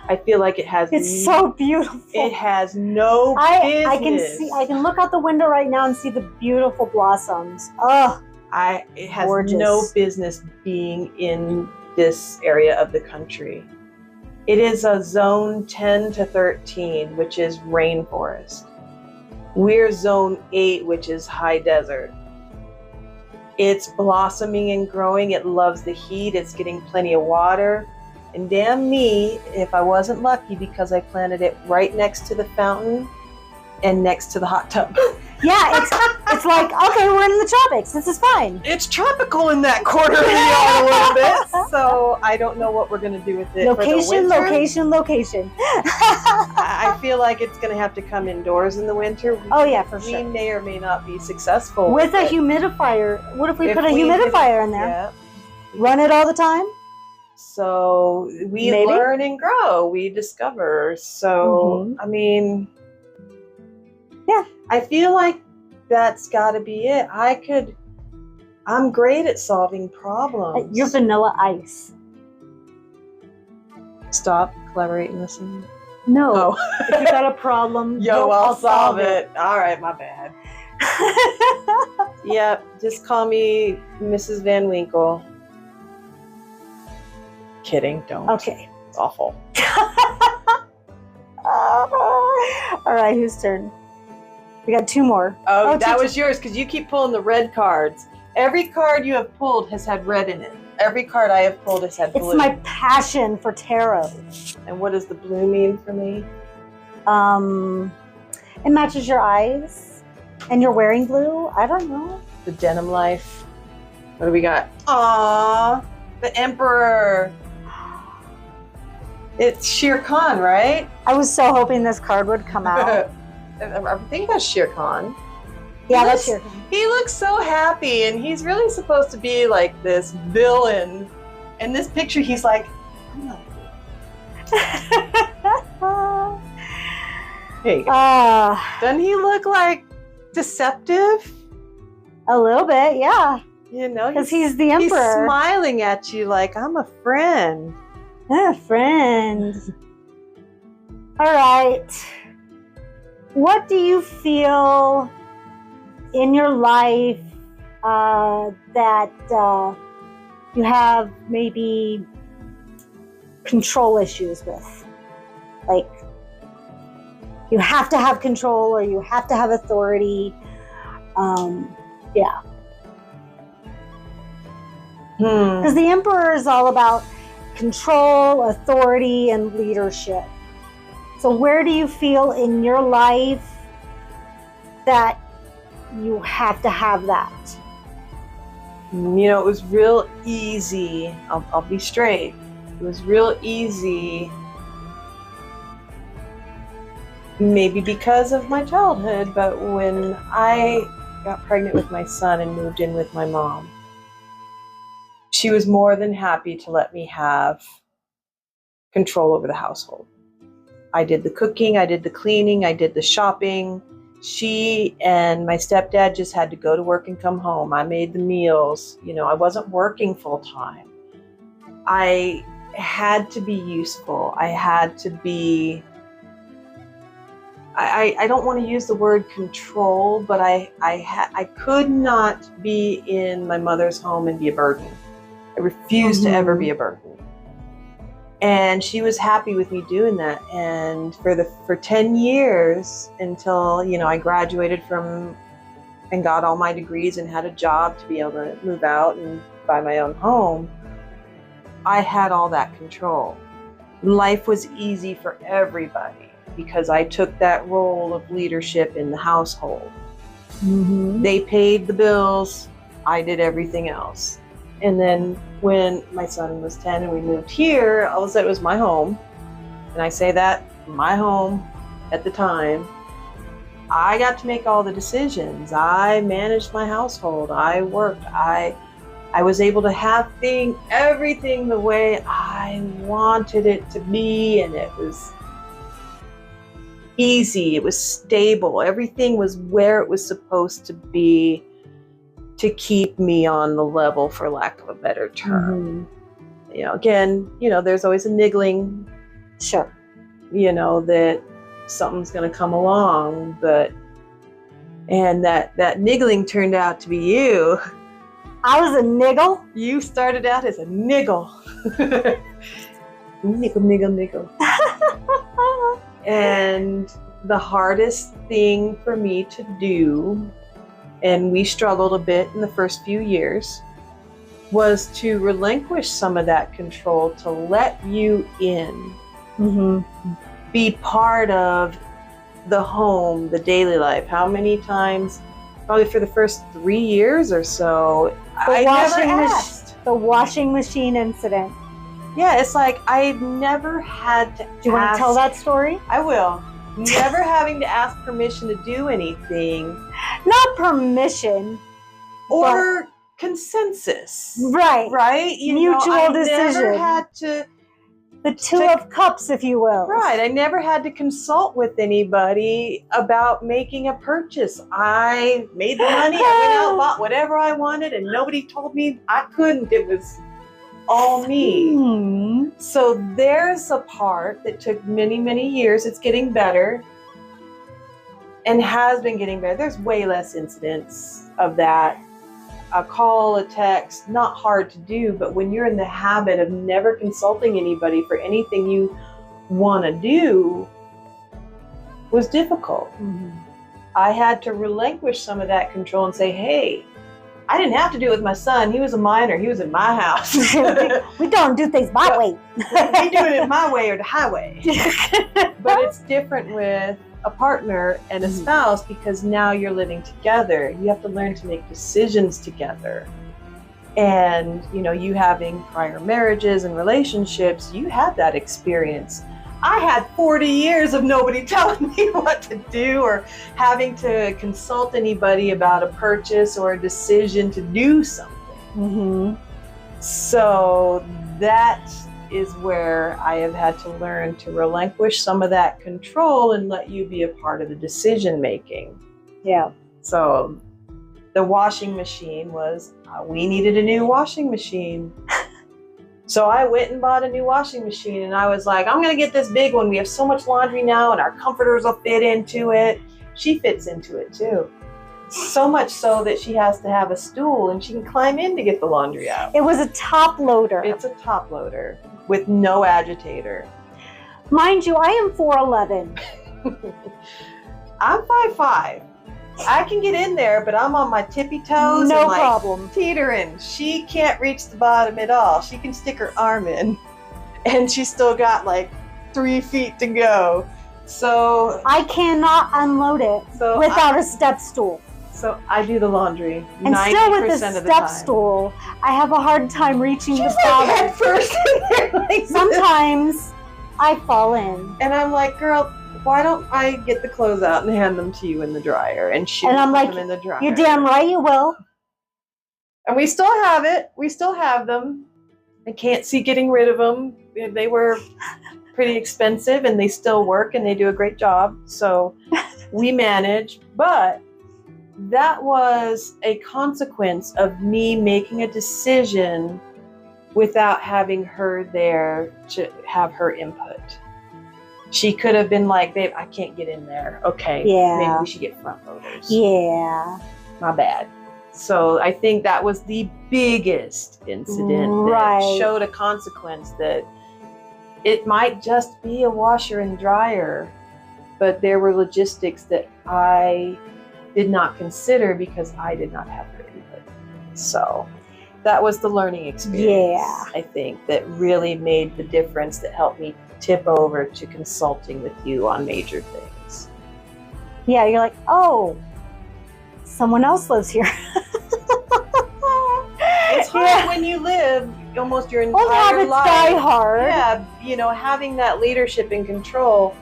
I feel like it has. It's so beautiful. It has no business. I can look out the window right now and see the beautiful blossoms. Oh, it has gorgeous. No business being in this area of the country. It is a zone 10 to 13, which is rainforest. We're zone 8, which is high desert. It's blossoming and growing. It loves the heat. It's getting plenty of water. And damn me if I wasn't lucky because I planted it right next to the fountain and next to the hot tub. Yeah, it's like, okay, we're in the tropics. This is fine. It's tropical in that corner of the yard a little bit. So I don't know what we're going to do with it. Location. I feel like it's going to have to come indoors in the winter. Oh yeah, for sure. We may or may not be successful. With a humidifier. What if we put a humidifier in there? Yeah. Run it all the time? So we Maybe. learn and grow. We discover. So, I mean, yeah, I feel like that's got to be it. I'm great at solving problems. You're vanilla ice. Stop, collaborate, and listen. No. If you got a problem, I'll solve it. All right, my bad. Yep, just call me Mrs. Van Winkle. Kidding, don't. Okay. It's awful. All right, whose turn? We got 2 more. Oh, that was yours because you keep pulling the red cards. Every card you have pulled has had red in it. Every card I have pulled has had blue. It's my passion for tarot. And what does the blue mean for me? It matches your eyes. And you're wearing blue? I don't know. The denim life. What do we got? Aww, the Emperor. It's Shere Khan, right? I was so hoping this card would come out. I think that's Shere Khan. Yeah, that's Shere Khan. He looks so happy, and he's really supposed to be like this villain. In this picture, he's like, I'm not. Hey, doesn't he look like deceptive? A little bit, yeah. Because he's the Emperor. He's smiling at you like, I'm a friend. Friend. All right. What do you feel in your life that you have maybe control issues with? Like, you have to have control or you have to have authority. Yeah. Because the Emperor is all about control, authority, and leadership. So where do you feel in your life that you have to have that? It was real easy. I'll be straight. It was real easy. Maybe because of my childhood, but when I got pregnant with my son and moved in with my mom, she was more than happy to let me have control over the household. I did the cooking, I did the cleaning, I did the shopping. She and my stepdad just had to go to work and come home. I made the meals. I wasn't working full time. I had to be useful. I had to be, I don't want to use the word control, but I could not be in my mother's home and be a burden. I refused to ever be a burden. And she was happy with me doing that. And for 10 years, until, I graduated from and got all my degrees and had a job to be able to move out and buy my own home, I had all that control. Life was easy for everybody because I took that role of leadership in the household. Mm-hmm. They paid the bills, I did everything else. And then when my son was 10 and we moved here, all of a sudden it was my home. And I say that, my home at the time. I got to make all the decisions. I managed my household. I worked. I was able to have everything the way I wanted it to be. And it was easy. It was stable. Everything was where it was supposed to be to keep me on the level, for lack of a better term. Mm-hmm. Again, there's always a niggling. Sure. That something's going to come along, and that niggling turned out to be you. I was a niggle. You started out as a niggle. Niggle. And the hardest thing for me to do, and we struggled a bit in the first few years, was to relinquish some of that control, to let you in. Mm-hmm. Be part of the home, the daily life. How many times, probably for the first 3 years or so, I never asked. The washing machine incident. Yeah, it's like I never had to. Do you want to tell that story? I will. Never having to ask permission to do anything. Not permission. Or consensus. Right. Right? Mutual decision. I never had to. The two of cups, if you will. Right. I never had to consult with anybody about making a purchase. I made the money, I went out, bought whatever I wanted, and nobody told me I couldn't. It was all me. Mm. So there's a part that took many, many years. It's getting better and has been getting better. There's way less incidents of that. A call, a text, not hard to do, but when you're in the habit of never consulting anybody for anything you want to do, was difficult. Mm-hmm. I had to relinquish some of that control and say, hey, I didn't have to do it with my son. He was a minor. He was in my house. We don't do things my way. We do it in my way or the highway. But it's different with a partner and a spouse, because now you're living together. You have to learn to make decisions together. And, you having prior marriages and relationships, you had that experience. I had 40 years of nobody telling me what to do or having to consult anybody about a purchase or a decision to do something. Mm-hmm. So that is where I have had to learn to relinquish some of that control and let you be a part of the decision making. Yeah. So the washing machine was, we needed a new washing machine. So I went and bought a new washing machine, and I was like, I'm going to get this big one. We have so much laundry now, and our comforters will fit into it. She fits into it too. So much so that she has to have a stool and she can climb in to get the laundry out. It was a top loader. It's a top loader with no agitator. Mind you, I am 4'11". I'm 5'5". I can get in there, but I'm on my tippy toes. No and problem. Teetering. She can't reach the bottom at all. She can stick her arm in, and she's still got 3 feet to go. So I cannot unload it without a step stool. So I do the laundry. And still with the step stool, I have a hard time reaching the bottom. Head first in there, Sometimes I fall in. And I'm like, girl, why don't I get the clothes out and hand them to you in the dryer? And I'm like, them in the dryer. You're damn right you will. And we still have it. We still have them. I can't see getting rid of them. They were pretty expensive, and they still work, and they do a great job. So we manage. But that was a consequence of me making a decision without having her there to have her input. She could have been like, babe, I can't get in there. Okay, yeah. Maybe we should get front loaders. Yeah. My bad. So I think that was the biggest incident right. that showed a consequence that it might just be a washer and dryer, but there were logistics that I did not consider because I did not have her input. So that was the learning experience, I think, that really made the difference, that helped me tip over to consulting with you on major things. Yeah, you're like, oh, someone else lives here. It's hard when you live almost your entire Old habits life. die hard. Yeah, you know, having that leadership and control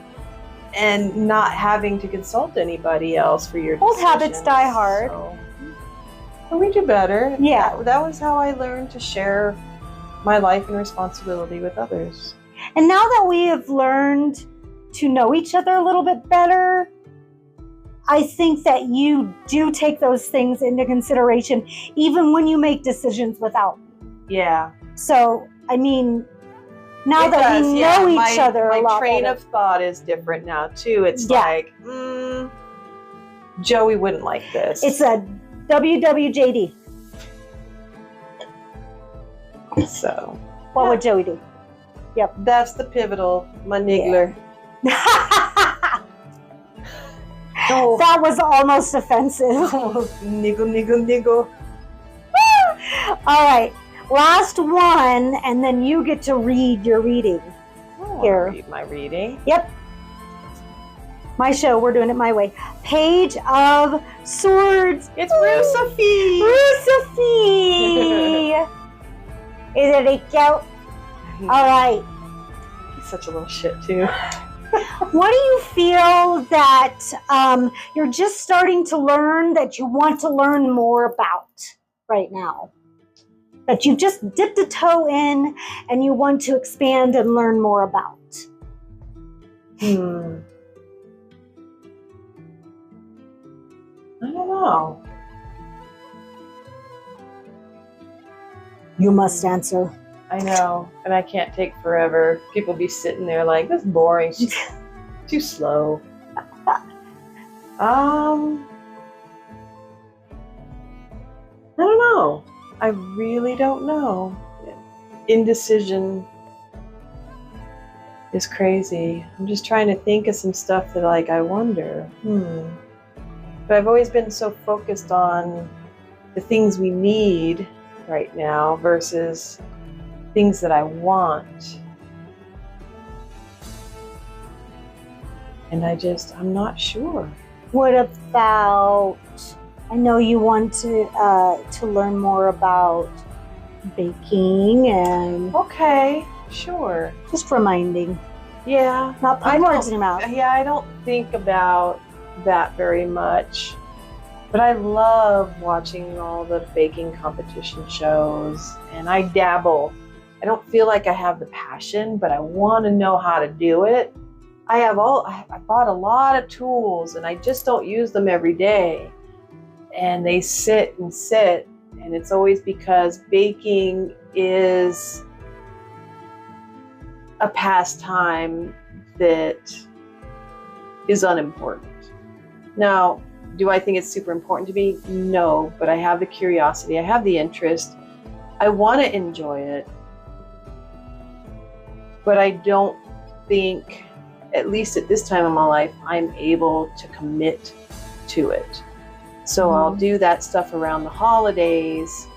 and not having to consult anybody else for your Old decisions. habits die hard. So we do better. Yeah. That was how I learned to share my life and responsibility with others. And now that we have learned to know each other a little bit better, I think that you do take those things into consideration, even when you make decisions without me. Yeah. So, I mean, now that we know each other a lot my train better. of thought is different now, too. It's like, Joey wouldn't like this. It's a WWJD. So, what would Joey do? Yep. That's the pivotal, my niggler. Oh. That was almost offensive. Niggle, niggle, niggle. All right. Last one, and then you get to read your reading. Here. Read my reading. Yep. My show, we're doing it my way. Page of Swords. It's Rusophie. Rusophie. Is it a cute? All right. He's such a little shit, too. What do you feel that you're just starting to learn, that you want to learn more about right now? That you've just dipped a toe in and you want to expand and learn more about? I don't know. You must answer. I know, and I can't take forever. People be sitting there like, that's boring. She's too slow. I don't know. I really don't know. Indecision is crazy. I'm just trying to think of some stuff that, like, I wonder. But I've always been so focused on the things we need right now versus things that I want. And I'm not sure. What about, I know you want to learn more about baking and... Okay, sure. Just reminding. Yeah. Not putting words in your mouth. Yeah, I don't think about that very much. But I love watching all the baking competition shows, and I dabble. I don't feel like I have the passion, but I want to know how to do it. I bought a lot of tools, and I just don't use them every day. And they sit, and it's always because baking is a pastime that is unimportant. Now, do I think it's super important to me? No, but I have the curiosity, I have the interest, I want to enjoy it. But I don't think, at least at this time in my life, I'm able to commit to it. So I'll do that stuff around the holidays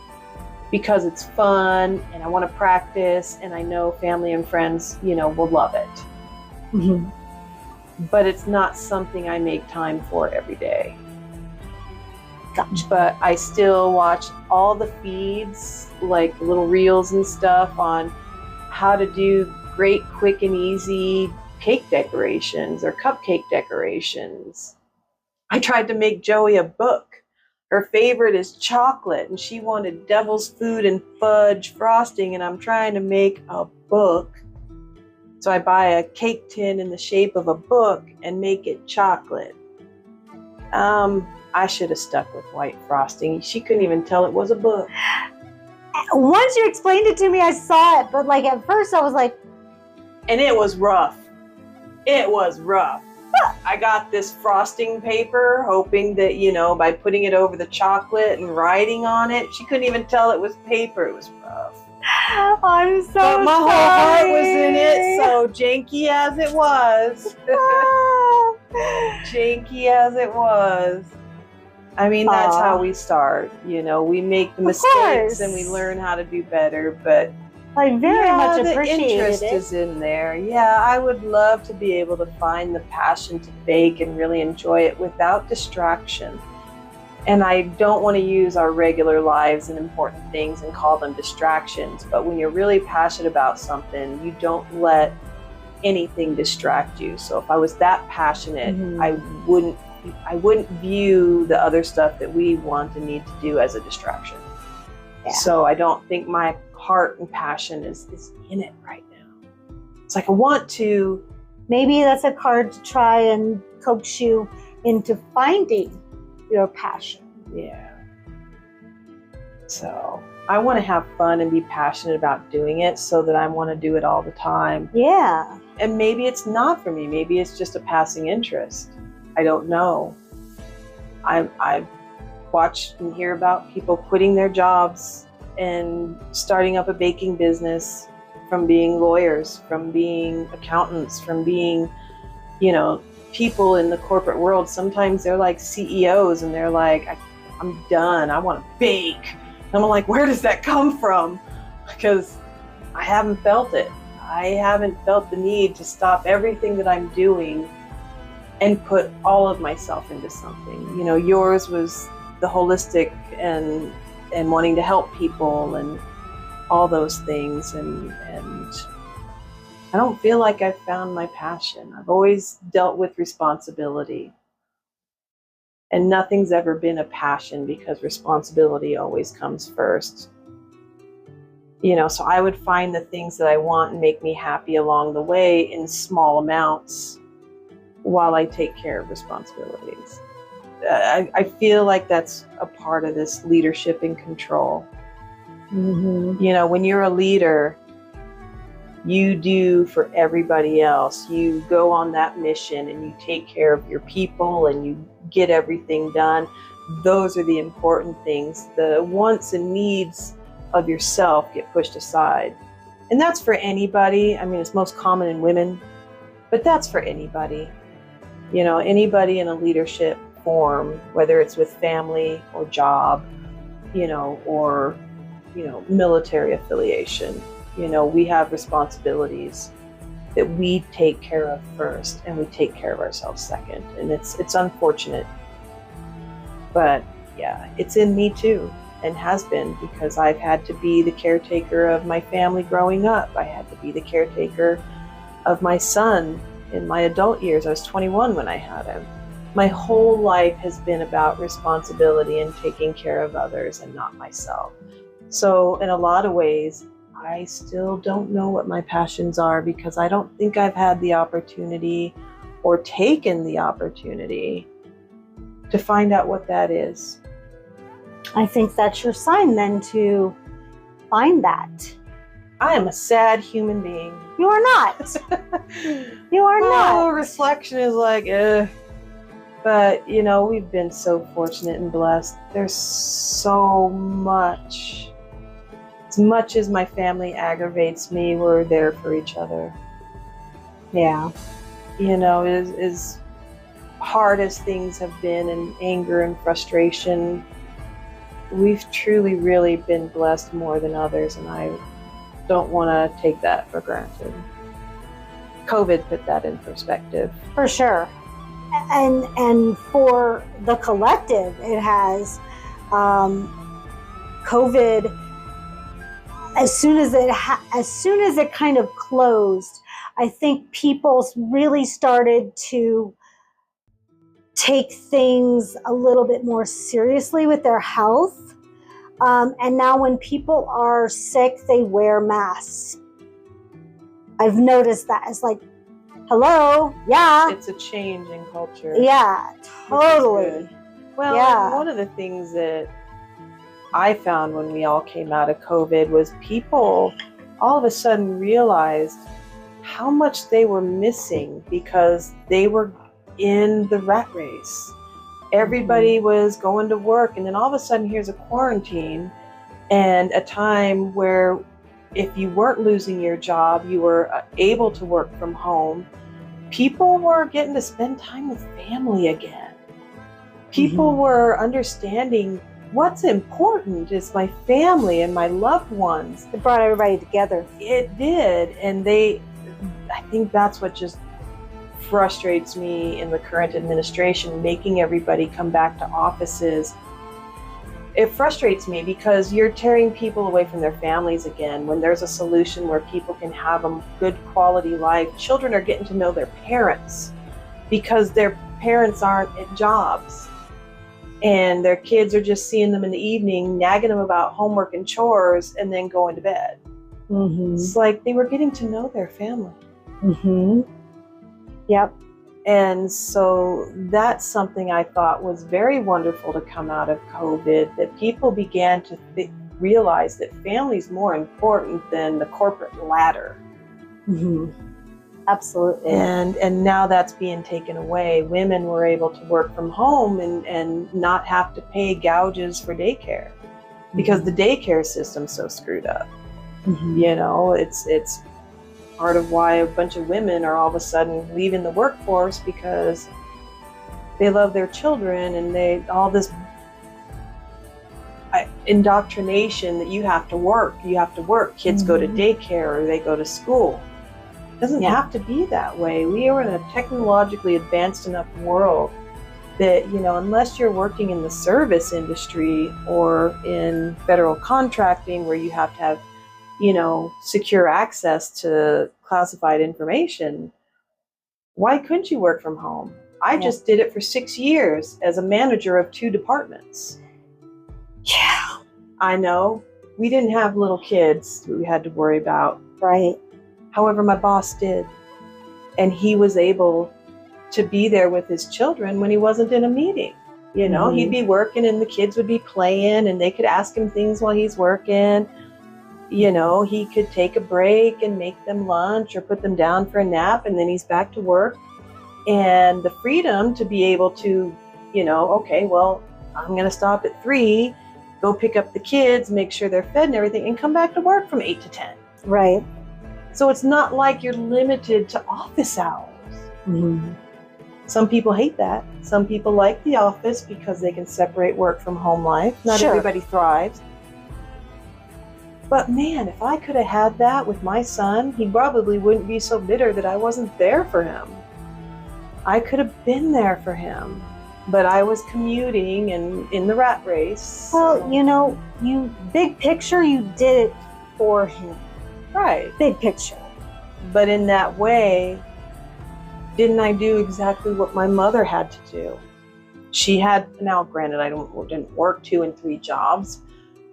because it's fun and I want to practice, and I know family and friends, will love it. But it's not something I make time for every day. Gotcha. But I still watch all the feeds, like little reels and stuff on how to do great, quick, and easy cake decorations or cupcake decorations. I tried to make Joey a book. Her favorite is chocolate, and she wanted devil's food and fudge frosting, and I'm trying to make a book. So I buy a cake tin in the shape of a book and make it chocolate. I should have stuck with white frosting. She couldn't even tell it was a book. Once you explained it to me, I saw it, but at first I was like... And it was rough. It was rough. I got this frosting paper, hoping that, by putting it over the chocolate and writing on it, she couldn't even tell it was paper. It was rough. I'm so But my whole heart was in it, sorry. so janky as it was. Janky as it was. I mean, that's how we start. You know, we make the mistakes and we learn how to do better. But I very much the appreciated interest it. is in there. Yeah, I would love to be able to find the passion to bake and really enjoy it without distraction. And I don't want to use our regular lives and important things and call them distractions. But when you're really passionate about something, you don't let anything distract you. So if I was that passionate, I wouldn't view the other stuff that we want and need to do as a distraction. Yeah. So I don't think my heart and passion is in it right now. It's like I want to. Maybe that's a card to try and coax you into finding your passion. Yeah. So I want to have fun and be passionate about doing it so that I want to do it all the time. Yeah. And maybe it's not for me. Maybe it's just a passing interest. I don't know. I watch and hear about people quitting their jobs and starting up a baking business, from being lawyers, from being accountants, from being, you know, people in the corporate world. Sometimes they're like CEOs and they're like, I'm done. I want to bake. And I'm like, where does that come from? Because I haven't felt it. I haven't felt the need to stop everything that I'm doing and put all of myself into something. You know, yours was the holistic and wanting to help people and all those things. And I don't feel like I've found my passion. I've always dealt with responsibility. And nothing's ever been a passion because responsibility always comes first. You know, so I would find the things that I want and make me happy along the way in small amounts while I take care of responsibilities. I feel like that's a part of this leadership and control. Mm-hmm. You know, when you're a leader, you do for everybody else. You go on that mission and you take care of your people and you get everything done. Those are the important things. The wants and needs of yourself get pushed aside. And that's for anybody. I mean, it's most common in women, but that's for anybody. You know, anybody in a leadership form, whether it's with family or job, you know, or, you know, military affiliation. You know, we have responsibilities that we take care of first and we take care of ourselves second. And it's unfortunate. But yeah, it's in me too, and has been, because I've had to be the caretaker of my family growing up. I had to be the caretaker of my son in my adult years. I was 21 when I had him. My whole life has been about responsibility and taking care of others and not myself. So in a lot of ways, I still don't know what my passions are, because I don't think I've had the opportunity or taken the opportunity to find out what that is. I think that's your sign then to find that. I am a sad human being. You are not. You are not. Reflection is like, ugh. But, you know, we've been so fortunate and blessed. There's so much. As much as my family aggravates me, we're there for each other. Yeah. You know, as hard as things have been, and anger and frustration, we've truly really been blessed more than others, and I don't want to take that for granted. COVID put that in perspective. For sure. And for the collective, it has. COVID, as soon as it kind of closed, I think people really started to take things a little bit more seriously with their health. And now when people are sick, they wear masks. I've noticed that. It's like, hello, yeah. It's a change in culture. Yeah, totally. Well, yeah. One of the things that I found when we all came out of COVID was people all of a sudden realized how much they were missing because they were in the rat race. Everybody was going to work, and then all of a sudden here's a quarantine and a time where if you weren't losing your job, you were able to work from home. People were getting to spend time with family again. People were understanding what's important is my family and my loved ones. It brought everybody together. It did. And I think that's what just frustrates me in the current administration, making everybody come back to offices. It frustrates me because you're tearing people away from their families again when there's a solution where people can have a good quality life. Children are getting to know their parents because their parents aren't at jobs. And their kids are just seeing them in the evening, nagging them about homework and chores, and then going to bed. It's like they were getting to know their family. Yep. And so that's something I thought was very wonderful to come out of COVID, that people began to realize that family is more important than the corporate ladder. Absolutely. And now that's being taken away. Women were able to work from home and not have to pay gouges for daycare because the daycare system's so screwed up. You know, it's part of why a bunch of women are all of a sudden leaving the workforce because they love their children and all this indoctrination that you have to work. Kids go to daycare or they go to school. It doesn't have to be that way. We are in a technologically advanced enough world that, you know, unless you're working in the service industry or in federal contracting where you have to have, you know, secure access to classified information, why couldn't you work from home? I just did it for 6 years as a manager of 2 departments. Yeah. I know. We didn't have little kids that we had to worry about. Right. However, my boss did. And he was able to be there with his children when he wasn't in a meeting. You know, he'd be working and the kids would be playing and they could ask him things while he's working. You know, he could take a break and make them lunch or put them down for a nap, and then he's back to work. And the freedom to be able to, you know, okay, well, I'm going to stop at 3, go pick up the kids, make sure they're fed and everything, and come back to work from 8 to 10. Right. So it's not like you're limited to office hours. Some people hate that. Some people like the office because they can separate work from home life. Not everybody thrives. But man, if I could have had that with my son, he probably wouldn't be so bitter that I wasn't there for him. I could have been there for him, but I was commuting and in the rat race. Well, you know, big picture, you did it for him. Right. Big picture. But in that way, didn't I do exactly what my mother had to do? She had, now granted, I didn't work 2 and 3 jobs,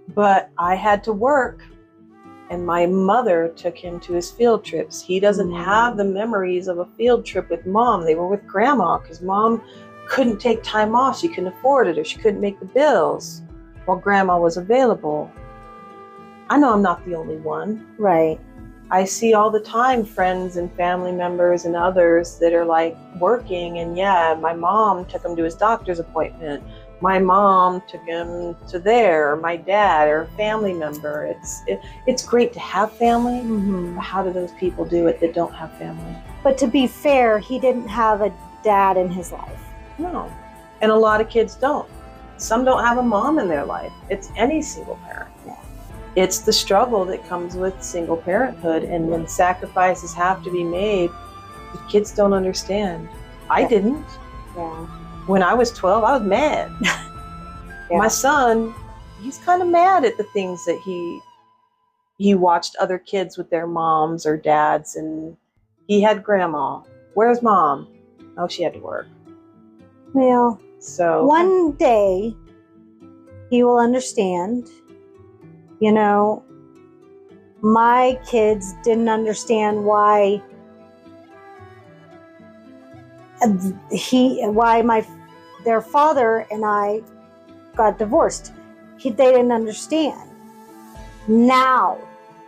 but I had to work, and my mother took him to his field trips. He doesn't have the memories of a field trip with mom. They were with grandma because mom couldn't take time off. She couldn't afford it or she couldn't make the bills while grandma was available. I know I'm not the only one. Right. I see all the time friends and family members and others that are like working, and yeah, my mom took him to his doctor's appointment. My mom took him to there, my dad or a family member. It's great to have family, but how do those people do it that don't have family? But to be fair, he didn't have a dad in his life. No. And a lot of kids don't. Some don't have a mom in their life. It's any single parent. It's the struggle that comes with single parenthood, and when sacrifices have to be made, the kids don't understand. I didn't. Yeah. When I was 12, I was mad. My son, he's kind of mad at the things that he watched other kids with their moms or dads, and he had grandma. Where's mom? Oh, she had to work. Well, so one day he will understand. You know, my kids didn't understand why their father and I got divorced. They didn't understand. Now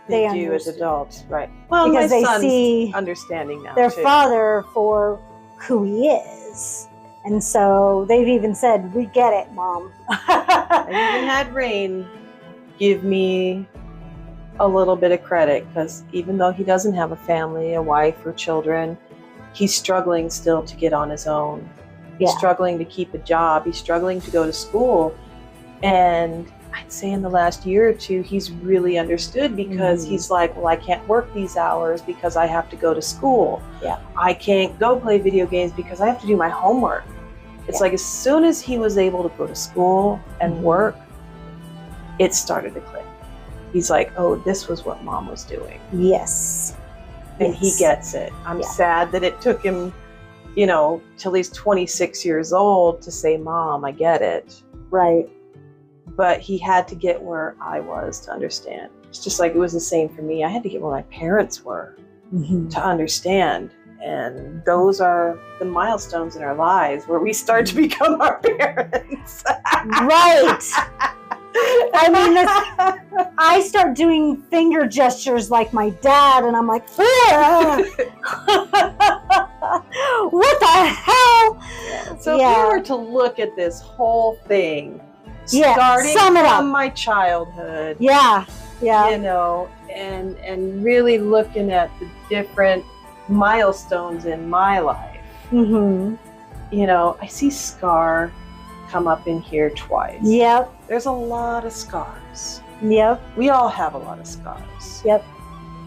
they do as understand. adults, right? Well, because my they son's see understanding now their too. father for who he is. And so they've even said, "We get it, Mom." I even had Rain give me a little bit of credit, because even though he doesn't have a family, a wife or children, he's struggling still to get on his own. He's struggling to keep a job. He's struggling to go to school. And I'd say in the last year or two, he's really understood, because he's like, well, I can't work these hours because I have to go to school. Yeah. I can't go play video games because I have to do my homework. It's like as soon as he was able to go to school and work, it started to click. He's like, oh, this was what mom was doing. Yes. And he gets it. I'm sad that it took him, till he's 26 years old to say, Mom, I get it. Right. But he had to get where I was to understand. It's just like it was the same for me. I had to get where my parents were to understand. And those are the milestones in our lives where we start to become our parents. Right. I mean, I start doing finger gestures like my dad, and I'm like, what the hell? So if you were to look at this whole thing, starting sum it up. from my childhood, and really looking at the different milestones in my life, I see Scar come up in here twice. Yep. There's a lot of scars. Yep. We all have a lot of scars. Yep.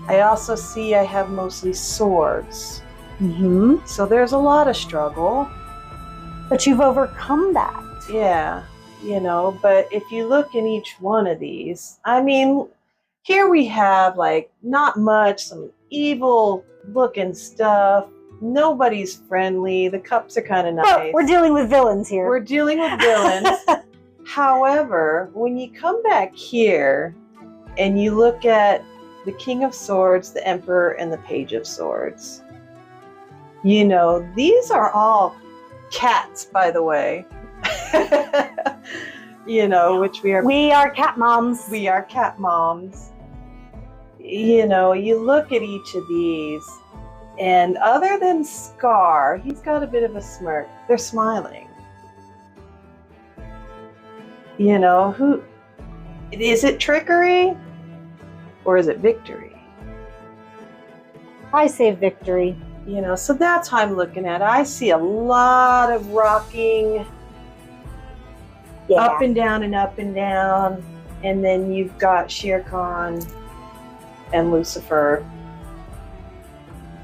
I also see I have mostly swords. So there's a lot of struggle. But you've overcome that. Yeah. But if you look in each one of these, I mean, here we have like not much, some evil looking stuff. Nobody's friendly. The cups are kind of nice. But we're dealing with villains here. We're dealing with villains. However, when you come back here and you look at the King of Swords, the Emperor, and the Page of Swords, these are all cats, by the way. Which we are. We are cat moms. We are cat moms. You look at each of these, and other than Scar, he's got a bit of a smirk. They're smiling. Who is it? Trickery, or is it victory? I say victory. So that's how I'm looking at it. I see a lot of rocking, up and down and up and down, and then you've got Shere Khan and Lucifer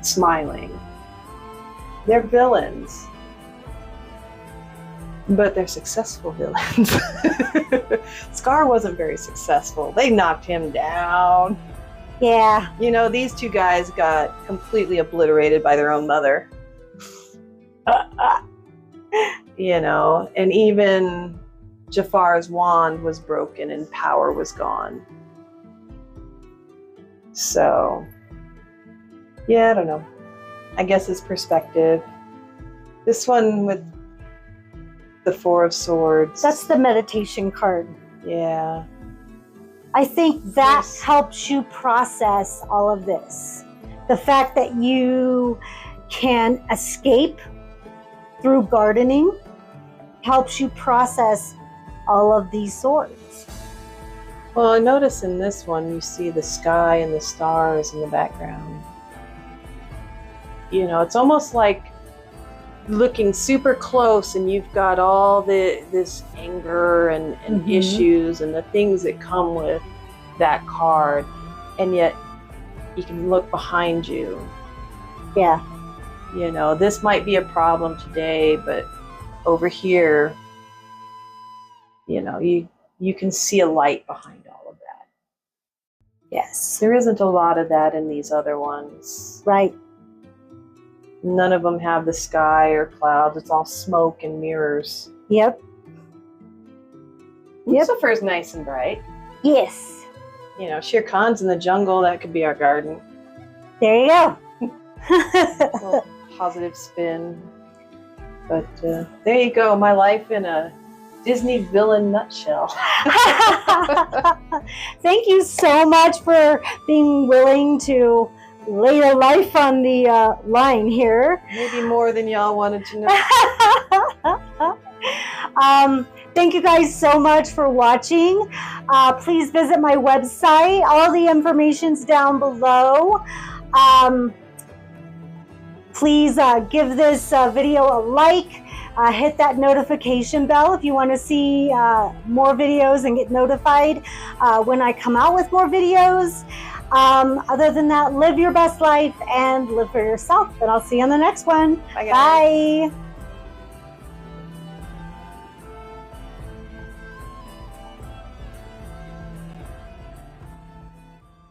smiling. They're villains, but they're successful villains. Scar wasn't very successful. They knocked him down. Yeah. These two guys got completely obliterated by their own mother. And even Jafar's wand was broken and power was gone. So, I don't know. I guess it's perspective. This one with the Four of Swords. That's the meditation card. Yeah. I think that helps you process all of this. The fact that you can escape through gardening helps you process all of these swords. Well, I notice in this one you see the sky and the stars in the background. It's almost like looking super close, and you've got all this anger and issues and the things that come with that card, and yet you can look behind you. Yeah. This might be a problem today, but over here, you can see a light behind all of that. Yes. There isn't a lot of that in these other ones. Right. None of them have the sky or clouds. It's all smoke and mirrors. Yep. Lucifer's nice and bright. Yes. Shere Khan's in the jungle. That could be our garden. There you go. A little positive spin. But there you go. My life in a Disney villain nutshell. Thank you so much for being willing to lay your life on the line here. Maybe more than y'all wanted to know. Thank you guys so much for watching. Please visit my website. All the information's down below. Please give this video a like. Hit that notification bell if you want to see more videos and get notified when I come out with more videos. Other than that, live your best life and live for yourself. And I'll see you on the next one. Bye, guys. Bye.